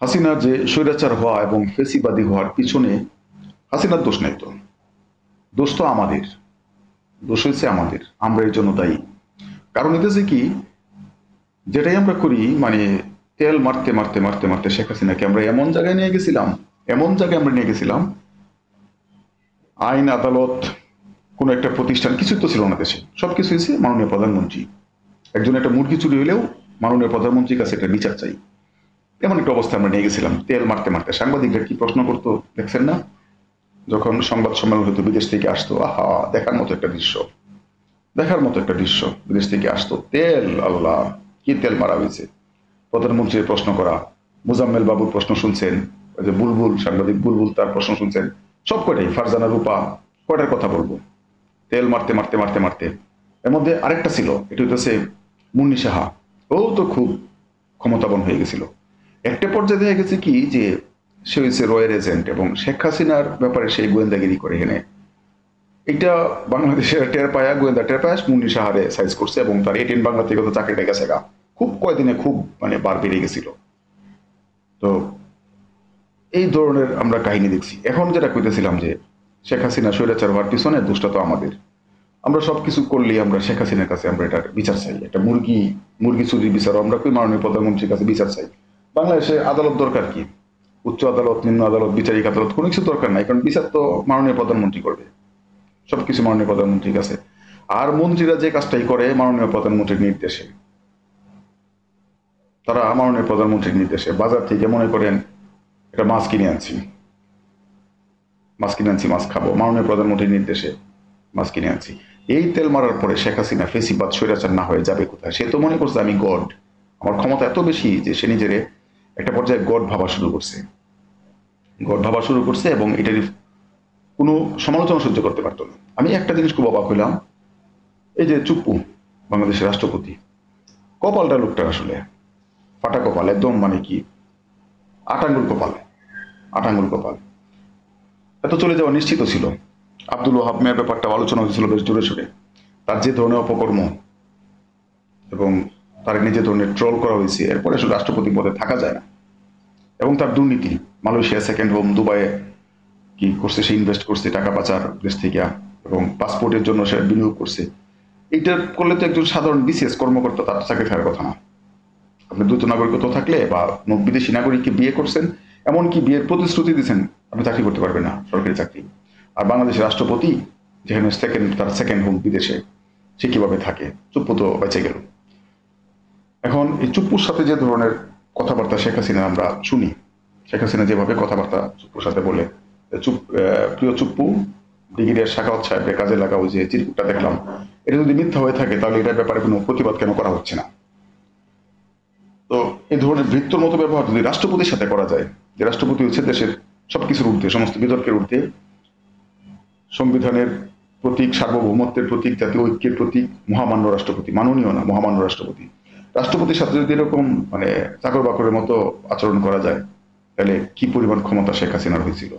হাসিনা যে স্বৈরাচার হওয়া এবং ফেসিবাদী হওয়ার পিছনে হাসিনার দোষ নাই তো। দোষ তো আমাদের। দোষ হয়েছে আমাদের, আমরা এর জন্য দায়ী। কারণ হইতেছে কি, যেটাই আমরা করি মানে তেল মারতে মারতে মারতে মারতে শেখ হাসিনাকে আমরা এমন জায়গায় নিয়ে গেছিলাম, এমন জায়গায় আমরা নিয়ে গেছিলাম, আইন আদালত কোনো একটা প্রতিষ্ঠান কিছুই তো ছিল না দেশে। সবকিছু হয়েছে মাননীয় প্রধানমন্ত্রী। একজন একটা মুরগি চুরি হইলেও মাননীয় প্রধানমন্ত্রীর কাছে একটা বিচার চাই, এমন একটা অবস্থা আমরা নিয়ে গেছিলাম তেল মারতে মারতে। সাংবাদিকরা কি প্রশ্ন করতো দেখছেন না? যখন সংবাদ সম্মেলন হতো বিদেশ থেকে আসতো, আহা দেখার মতো একটা দৃশ্য, দেখার মতো একটা দৃশ্য। বিদেশ থেকে আসতো তেল, আল্লাহ কি তেল মারা হয়েছে। প্রধানমন্ত্রীর প্রশ্ন করা, মুজাম্মেল বাবুর প্রশ্ন শুনছেন, ওই যে বুলবুল সাংবাদিক বুলবুল তার প্রশ্ন শুনছেন, সব কয়টাই ফারজানা রূপা কয়টার কথা বলবো, তেল মারতে মারতে মারতে মারতে। এর মধ্যে আরেকটা ছিল, এটা হইতেছে মুন্নি সাহা। ও তো খুব ক্ষমতাবান হয়ে গেছিল। একটা পর্যায়ে দেখা গেছে কি যে সে হয়েছে রয়ের এজেন্ট এবং শেখ হাসিনার ব্যাপারে সেই গোয়েন্দাগিরি করে এনে এটা বাংলাদেশের টের পায়া, গোয়েন্দা টের পায়া মুন্নি সাহারে সাইজ করছে এবং তার 18 বাংলা থেকে তো চাকরিটা গেছে গা। খুব কয়দিনে খুব মানে বার বেড়ে গেছিল। তো এই ধরনের আমরা কাহিনী দেখছি। এখন যেটা কইতেছিলাম যে শেখ হাসিনা স্বৈরাচার হওয়ার পিছনে দোষটা তো আমাদের। আমরা সবকিছু করলেই আমরা শেখ হাসিনার কাছে আমরা এটার বিচার চাই। একটা মুরগি মুরগি চুরির বিচারও আমরা কই মাননীয় প্রধানমন্ত্রীর কাছে বিচার চাই। বাংলাদেশে আদালত দরকার কি? উচ্চ আদালত, নিম্ন আদালত, বিচারিক আদালত কোনো কিছু দরকার নাই, কারণ বিচার তো মাননীয় প্রধানমন্ত্রী করবে। সবকিছু মাননীয় প্রধানমন্ত্রীর কাছে। আর মন্ত্রীরা যে কাজটাই করে মাননীয় প্রধানমন্ত্রীর নির্দেশে, তারা মাননীয় প্রধানমন্ত্রীর নির্দেশে বাজার থেকে মনে করেন একটা মাছ কিনে আনছি, মাছ খাবো, মাননীয় প্রধানমন্ত্রীর নির্দেশে মাছ কিনে আনছি। এই তেল মারার পরে শেখ হাসিনা ফেসিবাদ স্বৈরাচার না হয়ে যাবে কোথায়? সে তো মনে করছে আমি গড, আমার ক্ষমতা এত বেশি যে সে নিজের একটা পর্যায়ে গড ভাবা শুরু করছে। গড ভাবা শুরু করছে এবং এটার কোনো সমালোচনা সহ্য করতে পারতো না। আমি একটা জিনিস খুব অবাক হইলাম, এই যে চুপ্পু বাংলাদেশের রাষ্ট্রপতি, কপালটা লোকটা আসলে ফাটা কপাল, একদম মানে কি আটাঙ্গুল কপাল, আটাঙ্গুল কপাল। এত চলে যাওয়া নিশ্চিত ছিল। আব্দুল ওহাব মিয়ার ব্যাপারটা আলোচনা হয়েছিল বেশ জোরে সোরে। তার যে ধরনের অপকর্ম এবং তার নিজে ধরনের ট্রল করা হয়েছে, এরপরে আসলে রাষ্ট্রপতি পদে থাকা যায় না। এবং তার দুর্নীতি, মালয়েশিয়া সেকেন্ড হোম, দুবাইয়ে কি করছে, সে ইনভেস্ট করছে টাকা পাচার দেশ থেকে এবং পাসপোর্টের জন্য সে বিনিয়োগ করছে। এইটা করলে তো একজন সাধারণ বিসিএস কর্মকর্তা তার চাকরি থাকার কথা না। আপনি দ্বৈত নাগরিকত্ব থাকলে বা বিদেশি নাগরিককে বিয়ে করছেন, এমনকি বিয়ের প্রতিশ্রুতি দিচ্ছেন, আপনি চাকরি করতে পারবেন না, সরকারি চাকরি। আর বাংলাদেশের রাষ্ট্রপতি যেখানে তার সেকেন্ড হোম বিদেশে, সে কিভাবে থাকে? চুপ্পু তো বেঁচে গেল। এখন এই চুপ্পুর সাথে যে ধরনের কথাবার্তা শেখ হাসিনা আমরা শুনি, শেখ হাসিনা যেভাবে কথাবার্তা চুপ্পুর সাথে বলে, প্রিয় চুপ্পু, ব্রিগেডিয়ার শাখাওয়াত সাহেবের কাজে লাগাও যে চিরকুটটা দেখলাম, এটা যদি মিথ্যা হয়ে থাকে তাহলে এটার ব্যাপারে কোনো প্রতিবাদ কেন করা হচ্ছে না? তো এই ধরনের বৃত্তর মতো ব্যবহার যদি রাষ্ট্রপতির সাথে করা যায়, যে রাষ্ট্রপতি হচ্ছে দেশের সবকিছুর ঊর্ধ্বে, সমস্ত বিতর্কের ঊর্ধ্বে, সংবিধানের প্রতীক, সার্বভৌমত্বের প্রতীক, জাতীয় ঐক্যের প্রতীক, মহামান্য রাষ্ট্রপতি, মাননীয় না মহামান্য রাষ্ট্রপতি, রাষ্ট্রপতির সাথে যদি এরকম মানে চাকর বাকরের মতো আচরণ করা যায়, তাহলে কি পরিমাণ ক্ষমতা শেখ হাসিনার হয়েছিল।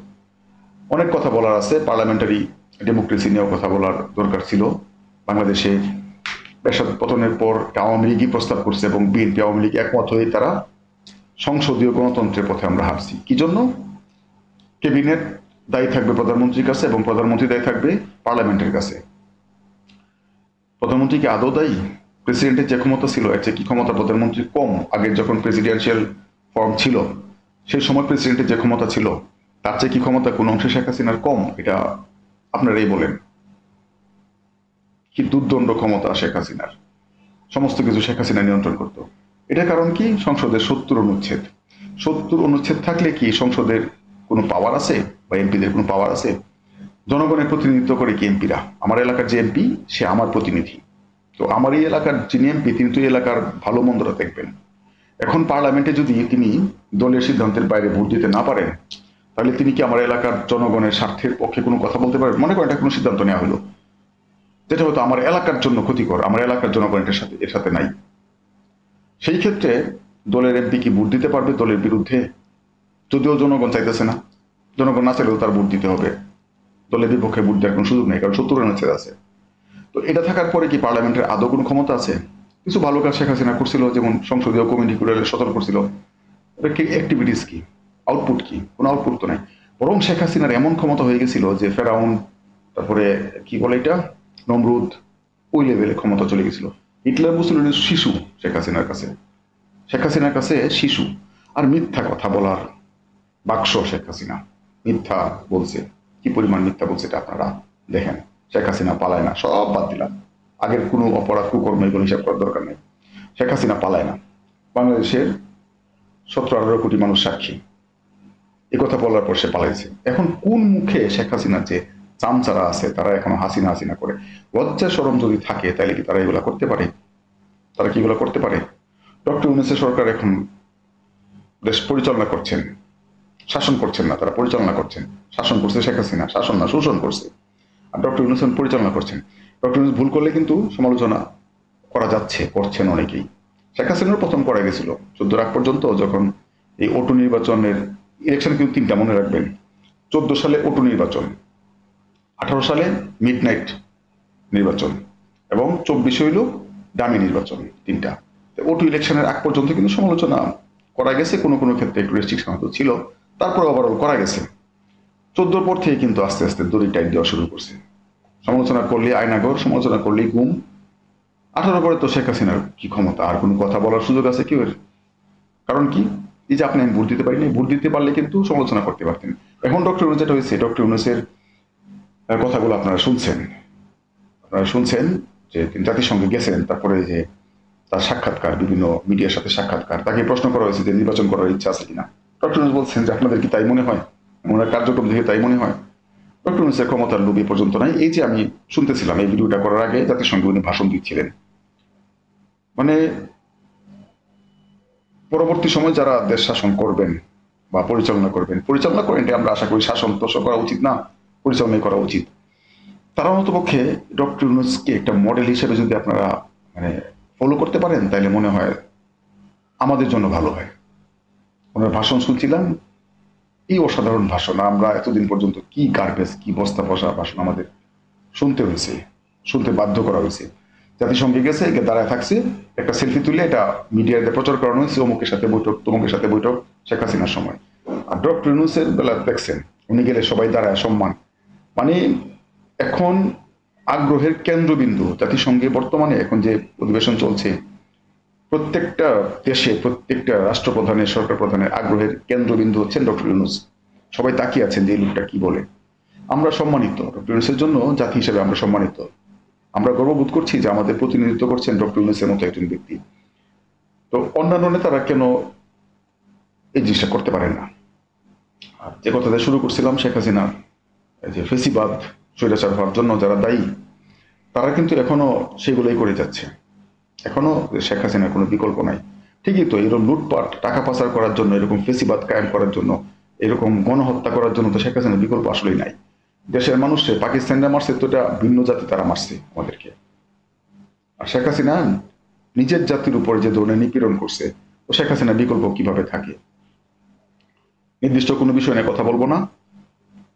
অনেক কথা বলার আছে, পার্লামেন্টারি ডেমোক্রেসি নিয়েও কথা বলার দরকার ছিল। বাংলাদেশে এরশাদ পতনের পর আওয়ামী লীগই প্রস্তাব করছে এবং বিএনপি আওয়ামী লীগ একমত হয়ে তারা সংসদীয় গণতন্ত্রের পথে আমরা হাঁটছি। কি জন্য? ক্যাবিনেট দায়ী থাকবে প্রধানমন্ত্রীর কাছে এবং প্রধানমন্ত্রী দায়ী থাকবে পার্লামেন্টের কাছে। প্রধানমন্ত্রী কি আদৌ দায়ী? প্রেসিডেন্টের যে ক্ষমতা ছিল এর চেয়ে কি ক্ষমতা প্রধানমন্ত্রী কম? আগের যখন প্রেসিডেন্সিয়াল ফর্ম ছিল সেই সময় প্রেসিডেন্টের যে ক্ষমতা ছিল তার চেয়ে কি ক্ষমতা কোন অংশে শেখ হাসিনার কম? এটা আপনারাই বলেন। কি দুর্দণ্ড ক্ষমতা শেখ হাসিনার, সমস্ত কিছু শেখ হাসিনা নিয়ন্ত্রণ করত। এটার কারণ কি? সংসদের ৭০ অনুচ্ছেদ। ৭০ অনুচ্ছেদ থাকলে কি সংসদের কোনো পাওয়ার আছে বা এমপিদের কোনো পাওয়ার আছে? জনগণের প্রতিনিধিত্ব করে কি এমপিরা? আমার এলাকার যে এমপি সে আমার প্রতিনিধি, তো আমার এই এলাকার যিনি এমপি তিনি তো এই এলাকার ভালো মন্দটা দেখবেন। এখন পার্লামেন্টে যদি তিনি দলের সিদ্ধান্তের বাইরে ভোট দিতে না পারেন, তাহলে তিনি কি আমার এলাকার জনগণের স্বার্থের পক্ষে কোনো কথা বলতে পারবেন? মনে করেন এটা কোনো সিদ্ধান্ত নেওয়া হলো যেটা হয়তো আমার এলাকার জন্য ক্ষতিকর, আমার এলাকার জনগণ এর সাথে নাই, সেই ক্ষেত্রে দলের এমপি কি ভোট দিতে পারবে দলের বিরুদ্ধে? যদিও জনগণ চাইতেছে না, জনগণ না চাইলেও তার ভোট দিতে হবে, দলের বিপক্ষে ভোট দেওয়ার কোনো সুযোগ নেই, কারণ ৭০ অনুচ্ছেদ আছে। তো এটা থাকার পরে কি পার্লামেন্টের আদৌ কোনো ক্ষমতা আছে? কিছু ভালো কাজ শেখ হাসিনা করছিল, যেমন সংসদীয় কমিটি করে সতর্ক করছিল, এটা কি অ্যাক্টিভিটিস কি, আউটপুট কি? কোনো আউটপুট তো নাই। বরং শেখ হাসিনার এমন ক্ষমতা হয়ে গেছিল যে ফেরাউন, তারপরে কি বলে এটা, নমরুদ, ওই লেভেলে ক্ষমতা চলে গেছিল। হিটলার বুঝছিল শিশু শেখ হাসিনার কাছে, শেখ হাসিনার কাছে শিশু। আর মিথ্যা কথা বলার বাক্স শেখ হাসিনা, মিথ্যা বলছে, কি পরিমাণ মিথ্যা বলছে এটা আপনারা দেখেন। শেখ হাসিনা পালায় না, সব বাদ দিলাম, আগের কোনো অপরাধ কুকর্ম এগুলো হিসাব করার দরকার নেই। শেখ হাসিনা পালায় না, বাংলাদেশের 17-18 কোটি মানুষ সাক্ষী, এ কথা বলার পর সে পালাইছে। এখন কোন মুখে শেখ হাসিনার যে চামচারা আছে তারা এখনো হাসিনা হাসিনা করে? লজ্জা শরম যদি থাকে তাহলে কি তারা এগুলা করতে পারে? তারা কি এগুলা করতে পারে? ডক্টর ইউনূসের সরকার এখন দেশ পরিচালনা করছেন, শাসন করছেন না, তারা পরিচালনা করছেন। শাসন করছে শেখ হাসিনা, শাসন না শোষণ করছে। আর ডক্টর ইউনূস পরিচালনা করছেন। ডক্টর ইউনূস ভুল করলে কিন্তু সমালোচনা করা যাচ্ছে, করছেন অনেকেই। শেখ হাসিনার প্রথম করা গেছিল 14 আগ পর্যন্ত, যখন এই অটো নির্বাচনের ইলেকশন কিন্তু 3টা মনে রাখবেন। 14 সালে অটো নির্বাচন, 18 সালে মিডনাইট নির্বাচন এবং 24 হইল ডামি নির্বাচন, 3টা। অটো ইলেকশনের আগ পর্যন্ত কিন্তু সমালোচনা করা গেছে, কোনো কোনো ক্ষেত্রে একটু রেস্ট্রিকশন হয়তো ছিল, তারপরে ওভারঅল করা গেছে। 14 পর থেকে কিন্তু আস্তে আস্তে দড়ি টাইট দেওয়া শুরু করছে। সমালোচনা করলে আয়নাঘর, সমালোচনা করলে গুম। 18 পরে তো শেখ হাসিনার কি ক্ষমতা, আর কোনো কথা বলার সুযোগ আছে কি ওর? কারণ কি, এই যে আপনি আমি ভোট দিতে পারিনি, ভোট দিতে পারলে কিন্তু সমালোচনা করতে পারতেন। এখন ডক্টর ইউনূস যেটা হয়েছে, ডক্টর ইউনূসের কথাগুলো আপনারা শুনছেন যে তিনি জাতিসংঘে গেছেন, তারপরে যে তার সাক্ষাৎকার, বিভিন্ন মিডিয়ার সাথে সাক্ষাৎকার, তাকে প্রশ্ন করা হয়েছে যে নির্বাচন করার ইচ্ছা আছে কিনা। ডক্টর ইউনূস বলছেন যে আপনাদের কি তাই মনে হয়, ওনার কার্যক্রম দেখে তাই মনে হয়? ডক্টর ইউনূসের ক্ষমতার লোভ পর্যন্ত নাই। এই যে আমি শুনতেছিলাম এই ভিডিওটা করার আগে জাতিসংঘে উনি ভাষণ দিচ্ছিলেন, মানে পরবর্তী সময় যারা দেশ শাসন করবেন বা পরিচালনা করেন, এটা আমরা আশা করি, শাসন তো করা উচিত না, পরিচালনা করা উচিত। তারা অন্তপক্ষে ডক্টর ইউনূসকে একটা মডেল হিসেবে যদি আপনারা মানে ফলো করতে পারেন, তাহলে মনে হয় আমাদের জন্য ভালো হয়। ওনার ভাষণ শুনছিলাম, এই অসাধারণ ভাষণ। আমরা এতদিন পর্যন্ত কি গার্বেজ, কি বস্তা পচা ভাষণ আমাদের শুনতে হয়েছে, শুনতে বাধ্য করা হয়েছে। জাতিসংঘে গেছে, দাঁড়ায় থাকছে, একটা সেলফি তুলে এটা মিডিয়াতে প্রচার করানো হয়েছে, অমুকের সাথে বৈঠক, তমুকের সাথে বৈঠক, শেখ হাসিনার সময়। আর ডক্টর ইউনূসের বেলা দেখছেন, উনি গেলে সবাই দাঁড়ায় সম্মান। মানে এখন আগ্রহের কেন্দ্রবিন্দু জাতিসংঘে বর্তমানে এখন যে অধিবেশন চলছে, প্রত্যেকটা দেশে প্রত্যেকটা রাষ্ট্রপ্রধানের, সরকার প্রধানের আগ্রহের কেন্দ্রবিন্দু হচ্ছেন ডক্টর ইউনূস। সবাই তাকিয়ে আছেন যে এই লোকটা কি বলে। আমরা সম্মানিত, ডক্টর ইউনূসের জন্য জাতি হিসেবে আমরা সম্মানিত। আমরা গর্ববোধ করছি যে আমাদের প্রতিনিধিত্ব করছেন ডক্টর ইউনূসের মতো একজন ব্যক্তি। তো অন্যান্য নেতারা কেন এই জিনিসটা করতে পারেন না? আর যে কথাটা শুরু করছিলাম, শেখ হাসিনার যে ফেসিবাদ, স্বৈরাচার হওয়ার জন্য যারা দায়ী, তারা কিন্তু এখনো সেগুলোই করে যাচ্ছে। এখনো শেখ হাসিনার কোনো বিকল্প নাই। ঠিকই তো, এরকম লুটপাট, টাকা পাচার করার জন্য, এরকম ফেসিবাদ কায়েম করার জন্য, এরকম গণহত্যা করার জন্য তো শেখ হাসিনার বিকল্প আসলেই নাই। দেশের মানুষে পাকিস্তানরা মারছে তো এটা ভিন্ন জাতি, তারা মারছে আমাদেরকে। আর শেখ হাসিনা নিজের জাতির উপর যে ধরনের নিপীড়ন করছে, তো শেখ হাসিনা বিকল্প কিভাবে থাকে? নির্দিষ্ট কোনো বিষয় নিয়ে কথা বলবো না,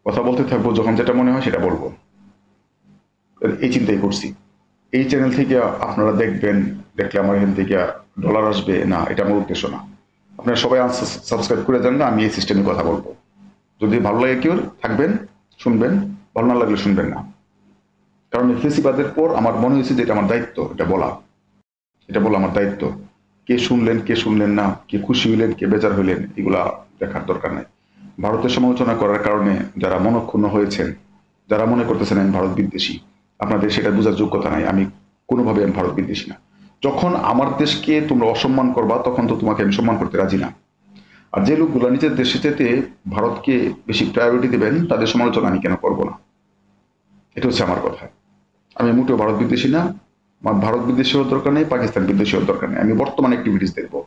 কথা বলতে থাকবো, যখন যেটা মনে হয় সেটা বলবো, এই চিন্তাই করছি। এই চ্যানেল থেকে আপনারা দেখবেন, দেখলে আমার এখান থেকে ডলার আসবে না, এটা আমার উদ্দেশ্য না। আপনারা সবাই সাবস্ক্রাইব করে দেন না, আমি এই সিস্টেমে কথা বলবো। যদি ভালো লাগে কেউ থাকবেন, শুনবেন, ভালো না লাগলে শুনবেন না। কারণ এই ফেসিবাদের পর আমার মনে হয়েছে যে এটা আমার দায়িত্ব, এটা বলা আমার দায়িত্ব। কে শুনলেন, কে শুনলেন না, কে খুশি হইলেন, কে বেজার হইলেন, এগুলা দেখার দরকার নাই। ভারতের সমালোচনা করার কারণে যারা মনক্ষুণ্ণ হয়েছেন, যারা মনে করতেছেন আমি ভারত বিদ্বেষী, আপনাদের সেটা বোঝার যোগ্যতা নাই। আমি কোনোভাবে আমি ভারত বিদ্বেষী না। যখন আমার দেশকে তোমরা অসম্মান করবা, তখন তো তোমাকে আমি সম্মান করতে রাজি না। আর যে লোকগুলো নিজের দেশে যেতে ভারতকে বেশি প্রায়োরিটি দেবেন, তাদের সমালোচনা আমি কেন করবো না? এটা হচ্ছে আমার কথা। আমি মোটেও ভারত বিদ্বেষী না। আমার ভারত বিদ্বেষী হওয়ার দরকার নেই, পাকিস্তান বিদ্বেষী হওয়ার দরকার নেই। আমি বর্তমান অ্যাক্টিভিটিস দেখবো,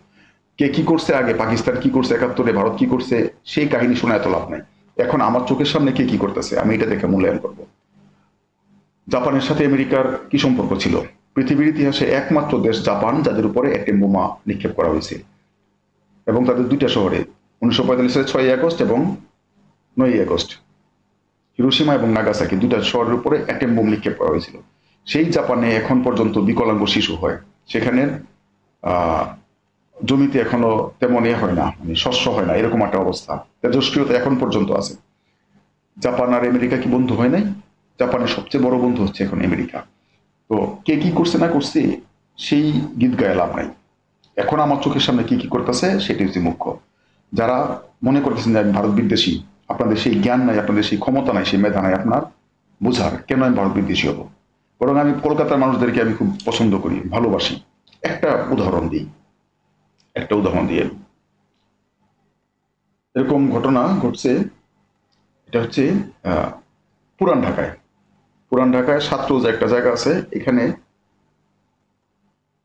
কে কি করছে, আগে পাকিস্তান কি করছে 71-এ, ভারত কি করছে, সেই কাহিনী শোনা এত লাভ নাই। এখন আমার চোখের সামনে কে কি করতেছে, আমি এটা দেখে মূল্যায়ন করবো। জাপানের সাথে আমেরিকার কি সম্পর্ক ছিল? পৃথিবীর ইতিহাসে একমাত্র দেশ জাপান যাদের উপরে অ্যাটম বোমা নিক্ষেপ করা হয়েছে, এবং তাদের 2টা শহরে, 1945 সালে 6ই আগস্ট এবং 9ই আগস্ট, হিরোশিমা এবং নাগাসাকি, 2টা শহরের উপরে অ্যাটম বোম নিক্ষেপ করা হয়েছিল। সেই জাপানে এখন পর্যন্ত বিকলাঙ্গ শিশু হয়। সেখানের জমিতে এখনো তেমন হয় না, মানে শস্য হয় না, এরকম একটা অবস্থা। তেজস্ক্রিয়তা এখন পর্যন্ত আছে। জাপান আর আমেরিকা কি বন্ধু হয় নাই? জাপানের সবচেয়ে বড় বন্ধু হচ্ছে এখন আমেরিকা। তো কে কি করছে না করছে সেই গীত গায়ে লাভ নাই। এখন আমার চোখের সামনে কি কি করতেছে সেটি হচ্ছে মুখ্য। যারা মনে করতেছেন যে আমি ভারত বিদ্বেষী, আপনাদের সেই জ্ঞান নাই, আপনাদের সেই ক্ষমতা নাই, সেই মেধা নাই আপনার বোঝার কেন আমি ভারত বিদ্বেষী হব। বরং আমি কলকাতার মানুষদেরকে আমি খুব পছন্দ করি, ভালোবাসি। একটা উদাহরণ দিই, একটা উদাহরণ দিয়ে এরকম ঘটনা ঘটছে। এটা হচ্ছে আহ, পুরান ঢাকায়। পুরান ঢাকায় সাতরোজ একটা জায়গা আছে, এখানে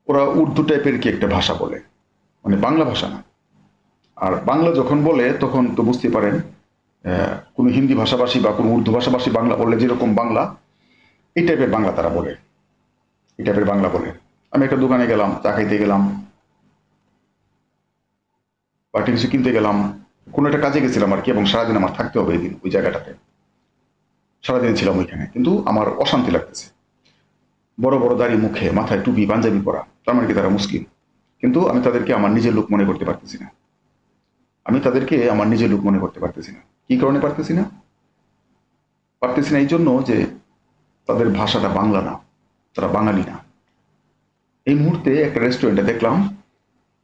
ওরা উর্দু টাইপের কি একটা ভাষা বলে, মানে বাংলা ভাষা না। আর বাংলা যখন বলে তখন তো বুঝতে পারেন, কোনো হিন্দি ভাষাভাষী বা কোনো উর্দু ভাষাভাষী বাংলা বললে যেরকম বাংলা, এই টাইপের বাংলা তারা বলে, এই টাইপের বাংলা বলে। আমি একটা দোকানে গেলাম, চা খাইতে গেলাম বা একটা কিছু কিনতে গেলাম, কোনো একটা কাজে গেছিলাম আর কি, এবং সারাদিন আমার থাকতে হবে এই দিন ওই জায়গাটাতে। সারাদিন ছিলাম ওইখানে, কিন্তু আমার অশান্তি লাগতেছে। বড় বড় দাড়ি, মুখে মাথায় টুপি পাঞ্জাবি পরা, তার মানে কি তারা মুসলিম? কিন্তু আমি তাদেরকে আমার নিজের লোক মনে করতে পারতেছি না। আমি তাদেরকে আমার নিজের লোক মনে করতে পারতেছি না। কি কারণে পারতেছি না? পারতেছি না এই জন্য যে তাদের ভাষাটা বাংলা না, তারা বাঙালি না। এই মুহূর্তে একটা রেস্টুরেন্টে দেখলাম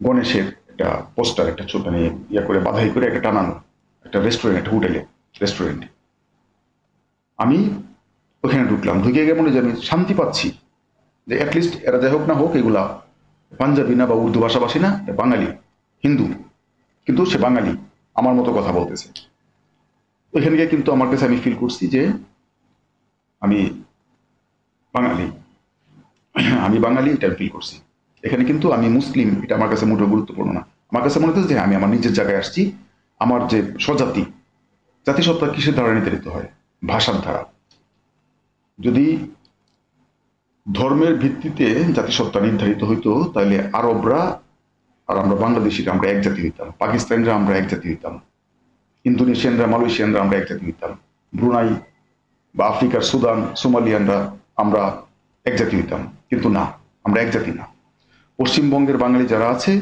গণেশের একটা পোস্টার, একটা ছবি মানে ইয়া করে বাধাই করে একটা টানানো, একটা রেস্টুরেন্ট, একটা হোটেলে রেস্টুরেন্ট। আমি ওখানে ঢুকলাম, ঢুকে গিয়ে মনে হয় যে আমি শান্তি পাচ্ছি, যে অ্যাটলিস্ট এরা যাই হোক না হোক এগুলা পাঞ্জাবি না বা উর্দু ভাষাভাষী না, বাঙালি, হিন্দু, কিন্তু সে বাঙালি, আমার মতো কথা বলতেছে। ওইখানে গিয়ে কিন্তু আমার কাছে আমি ফিল করছি যে আমি বাঙালি, আমি বাঙালি, এটা ফিল করছি। এখানে কিন্তু আমি মুসলিম এটা আমার কাছে মোটেও গুরুত্বপূর্ণ না। আমার কাছে মনে হচ্ছে যে আমি আমার নিজের জায়গায় আসছি। আমার যে স্বজাতি, জাতিসত্তা কিসের দ্বারা নির্ধারিত হয়? ভাষার দ্বারা। যদি ধর্মের ভিত্তিতে জাতিসত্তা নির্ধারিত হইতো তাহলে আরবরা আর আমরা বাংলাদেশিরা আমরা এক জাতি হইতাম, পাকিস্তানিরা আমরা এক জাতি হইতাম, ইন্দোনেশিয়ানরা মালয়েশিয়ানরা আমরা এক জাতি হইতাম, ব্রুনাই বা আফ্রিকার সুদান সোমালিয়ানরা আমরা এক জাতি হইতাম। কিন্তু না, আমরা এক জাতি না। পশ্চিমবঙ্গের বাঙালি যারা আছে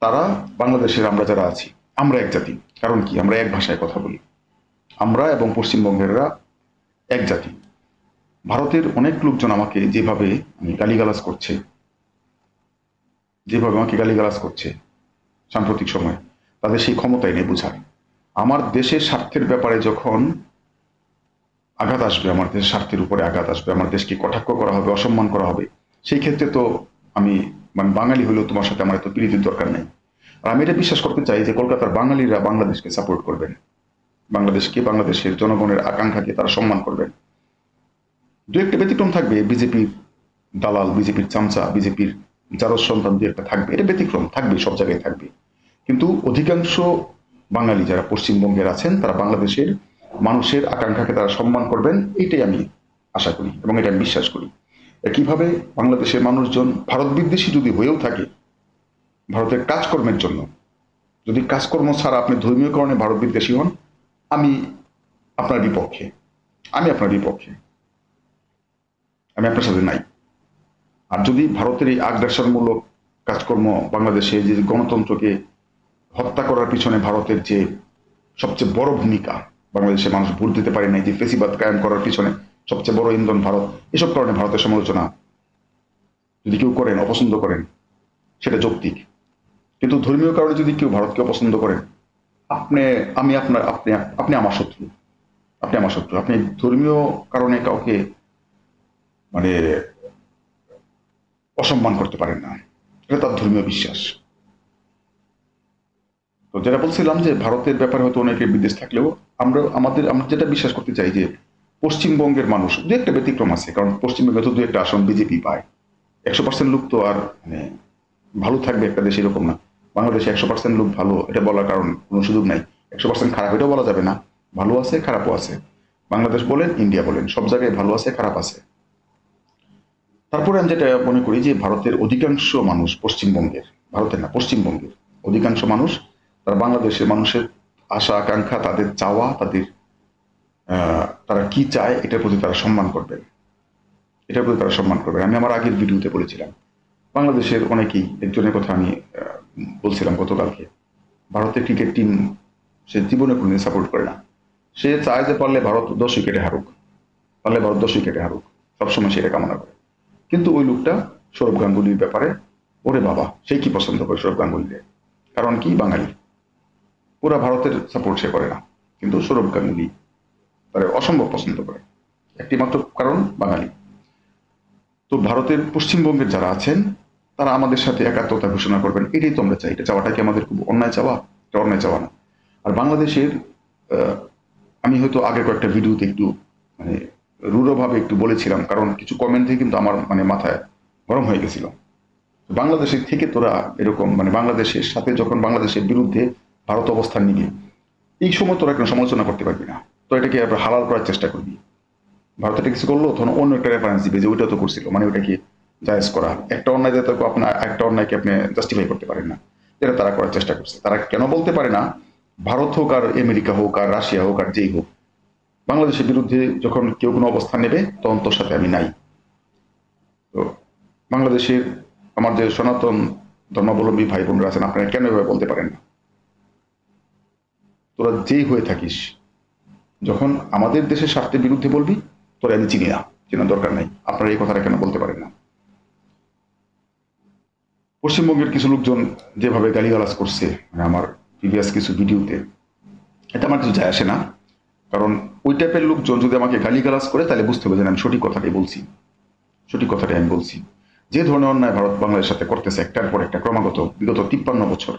তারা, বাংলাদেশের আমরা যারা আছি, আমরা এক জাতি। কারণ কি? আমরা এক ভাষায় কথা বলি। আমরা এবং পশ্চিমবঙ্গেররা এক জাতি। ভারতের অনেক লোকজন আমাকে যেভাবে গালিগালাজ করছে, যেভাবে আমাকে গালিগালাজ করছে সাম্প্রতিক সময়, তাদের সেই ক্ষমতাই নেই বোঝার। আমার দেশের স্বার্থের ব্যাপারে যখন আঘাত আসবে, আমার দেশের স্বার্থের উপরে আঘাত আসবে, আমার দেশকে কটাক্ষ করা হবে, অসম্মান করা হবে, সেই ক্ষেত্রে তো আমি, মানে বাঙালি হলেও তোমার সাথে আমার এত প্রীতির দরকার নেই। আর আমি এটা বিশ্বাস করতে চাই যে কলকাতার বাঙালিরা বাংলাদেশকে সাপোর্ট করবেন, বাংলাদেশকে, বাংলাদেশের জনগণের আকাঙ্ক্ষাকে তারা সম্মান করবেন। দু একটা ব্যতিক্রম থাকবে, বিজেপির দালাল, বিজেপির চামচা, বিজেপির জারজ সন্তান দু একটা থাকবে, এটা ব্যতিক্রম থাকবে, সব জায়গায় থাকবে। কিন্তু অধিকাংশ বাঙালি যারা পশ্চিমবঙ্গের আছেন তারা বাংলাদেশের মানুষের আকাঙ্ক্ষাকে তারা সম্মান করবেন, এইটাই আমি আশা করি এবং এটা আমি বিশ্বাস করি। একইভাবে বাংলাদেশের মানুষজন ভারত বিদ্বেষী যদি হয়েও থাকে, ভারতের কাজকর্মের জন্য, যদি কাজকর্ম ছাড়া আপনি ধর্মীয় কারণে ভারত বিদ্বেষী হন, আমি আপনার বিপক্ষে, আমি আপনার বিপক্ষে, আমি আপনার সাথে নাই। আর যদি ভারতের এই আগ্রাসনমূলক কাজকর্ম, বাংলাদেশে যে গণতন্ত্রকে হত্যা করার পিছনে ভারতের যে সবচেয়ে বড় ভূমিকা, বাংলাদেশের মানুষ ভোট দিতে পারে নাই, যে ফেসিবাদ কায়েম করার পিছনে সবচেয়ে বড় ইন্ধন ভারত, এসব কারণে ভারতের সমালোচনা যদি কেউ করেন, অপছন্দ করেন, সেটা যৌক্তিক। কিন্তু ধর্মীয় কারণে যদি কেউ ভারতকে অপছন্দ করেন, আপনি, আমি আপনার, আপনি আপনি আমার শত্রু, আপনি আমার শত্রু। আপনি ধর্মীয় কারণে কাউকে মানে অসম্মান করতে পারেন না, এটা তার ধর্মীয় বিশ্বাস। তো যেটা বলছিলাম যে ভারতের ব্যাপারে হয়তো অনেকের বিদেশ থাকলেও আমরা যেটা বিশ্বাস করতে চাই যে পশ্চিমবঙ্গের মানুষ, দু একটা ব্যতিক্রম আছে, কারণ পশ্চিমবঙ্গে তো দু একটা আসন বিজেপি পায়। 100% লোক তো আর মানে ভালো থাকবে একটা দেশ এরকম না। বাংলাদেশে 100% লোক ভালো এটা বলার কারণ কোনো সুযোগ নাই। 100% খারাপ এটাও বলা যাবে না, ভালো আছে খারাপও আছে। বাংলাদেশ বলেন, ইন্ডিয়া বলেন, সব জায়গায় ভালো আছে খারাপ আছে। তারপরে আমি যেটা মনে করি যে ভারতের অধিকাংশ মানুষ পশ্চিমবঙ্গের, ভারতের না পশ্চিমবঙ্গের অধিকাংশ মানুষ, তারা বাংলাদেশের মানুষের আশা আকাঙ্ক্ষা, তাদের চাওয়া, তাদের তারা কি চায় এটার প্রতি তারা সম্মান করবেন, এটার প্রতি তারা সম্মান করবেন। আমি আমার আগের ভিডিওতে বলেছিলাম বাংলাদেশের অনেকেই, একজনের কথা আমি বলছিলাম গতকালকে, ভারতের ক্রিকেট টিম সে জীবনে কোনোদিন সাপোর্ট করে না। সে চায় যে পারলে ভারত 10 উইকেটে হারুক, পারলে ভারত 10 উইকেটে হারুক, সবসময় সেটা কামনা করে। কিন্তু ওই লোকটা সৌরভ গাঙ্গুলির ব্যাপারে, ওরে বাবা, সে কি পছন্দ করে সৌরভ গাঙ্গুলিকে, কারণ কি বাঙালি, পুরা ভারতের সাপোর্ট সে করে না, কিন্তু সৌরভ গাঙ্গুলি তার অসম্ভব পছন্দ করে, একটি মাত্র কারণ বাঙালি। তো ভারতের পশ্চিমবঙ্গের যারা আছেন তারা আমাদের সাথে একাত্মতা ঘোষণা করবেন, এটাই তো আমরা চাই। এটা চাওয়াটা কি আমাদের খুব অন্যায় চাওয়া? এটা অন্যায় চাওয়া না। আর বাংলাদেশের আমি হয়তো আগে কয়েকটা ভিডিওতে একটু মানে রূঢ়ভাবে একটু বলেছিলাম, কারণ কিছু কমেন্ট থেকে কিন্তু আমার মানে মাথায় গরম হয়ে গেছিল। বাংলাদেশের থেকে তোরা এরকম মানে বাংলাদেশের সাথে যখন বাংলাদেশের বিরুদ্ধে ভারত অবস্থান নিবে, এই সময় তোরা কেন সমালোচনা করতে পারবি না? তো এটাকে আবার হালাল করার চেষ্টা করবি। ভারত এটা কিছু করলো তখন অন্য একটা রেফারেন্স দিবে যে ওইটা তো করছিল, মানে ওইটাকে জায়েজ করা। একটা অন্যায় যাতে আপনার একটা অন্যায়কে আপনি জাস্টিফাই করতে পারেন না, যেটা তারা করার চেষ্টা করছে। তারা কেন বলতে পারে না? ভারত হোক আর আমেরিকা হোক আর রাশিয়া হোক আর যেই হোক, বাংলাদেশের বিরুদ্ধে যখন কেউ কোনো অবস্থান নেবে তখন তোর সাথে আমি নাই। তো বাংলাদেশের আমার যে সনাতন ধর্মাবলম্বী ভাই বোনরা আছেন, আপনারা কেন এভাবে বলতে পারেন না? তোরা যেই হয়ে থাকিস, যখন আমাদের দেশের স্বার্থের বিরুদ্ধে বলবি, তোরা আমি চিনি না, চেনার দরকার নাই। আপনারা এই কথাটা কেন বলতে পারেন না? পশ্চিমবঙ্গের কিছু লোকজন যেভাবে গালিগালাজ করছে মানে আমার প্রিভিয়াস কিছু ভিডিওতে, এটা আমার কিছু যায় আসে না। কারণ ওই টাইপের লোকজন যদি আমাকে গালিগালাজ করে তাহলে বুঝতে হবে যে আমি সঠিক কথাটাই বলছি, সঠিক কথাটাই আমি বলছি। যে ধরনের অন্যায় ভারত বাংলাদেশের সাথে করতেছে একটার পর একটা ক্রমাগত বিগত 53 বছর,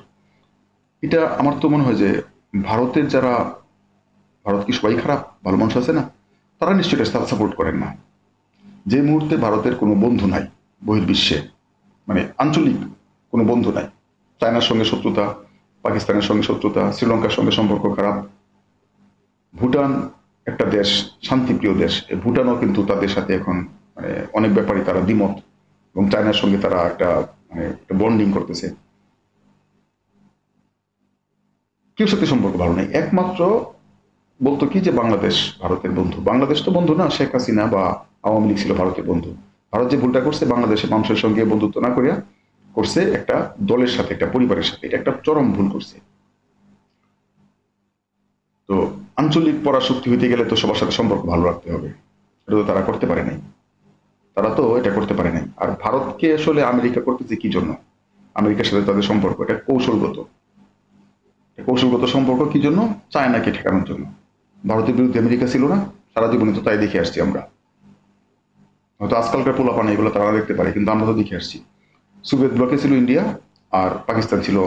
এটা আমার তো মনে হয় যে ভারতের যারা, ভারত কি সবাই খারাপ? ভালো মানুষ আছে না? তারা নিশ্চয়ই এটা সাপোর্ট করেন না। যে মুহূর্তে ভারতের কোনো বন্ধু নাই বহির্বিশ্বে, মানে আঞ্চলিক কোনো বন্ধু নাই, চায়নার সঙ্গে শত্রুতা, পাকিস্তানের সঙ্গে শত্রুতা, শ্রীলঙ্কার সঙ্গে সম্পর্ক খারাপ, ভুটান একটা দেশ, শান্তিপ্রিয় দেশ, ভুটানও কিন্তু তাদের সাথে এখন মানে অনেক ব্যাপারে তারা দ্বিমত, এবং চায়নার সঙ্গে তারা একটা মানে বন্ডিং করতেছে। কেউ সাথে সম্পর্ক ভালো নেই, একমাত্র বলতো কি যে বাংলাদেশ ভারতের বন্ধু। বাংলাদেশ তো বন্ধু না, শেখ হাসিনা বা আওয়ামী লীগ ছিল ভারতের বন্ধু। ভারত যে ভুলটা করছে, বাংলাদেশের মানুষের সঙ্গে বন্ধুত্ব না করিয়া করছে একটা দলের সাথে, একটা পরিবারের সাথে, এটা একটা চরম ভুল করছে। তো আঞ্চলিক পরাশক্তি হইতে গেলে তো সবার সাথে সম্পর্ক ভালো রাখতে হবে, এটা তো তারা করতে পারে নাই। তারা তো এটা করতে পারে নাই। আর ভারতকে আসলে আমেরিকা করতেছে কি জন্য? আমেরিকার সাথে তাদের সম্পর্ক এটা কৌশলগত, কৌশলগত সম্পর্ক কি জন্য? চায়নাকে ঠেকানোর জন্য। ভারতের বিরুদ্ধে আমেরিকা ছিল না সারা জীবনে, তো তাই দেখে আসছি আমরা। হয়তো আজকালকার পোলাপান এগুলো তারা দেখতে পারে, কিন্তু আমরা তো দেখে আসছি। সোভিয়েত ব্লকে ছিল ইন্ডিয়া, আর পাকিস্তান ছিল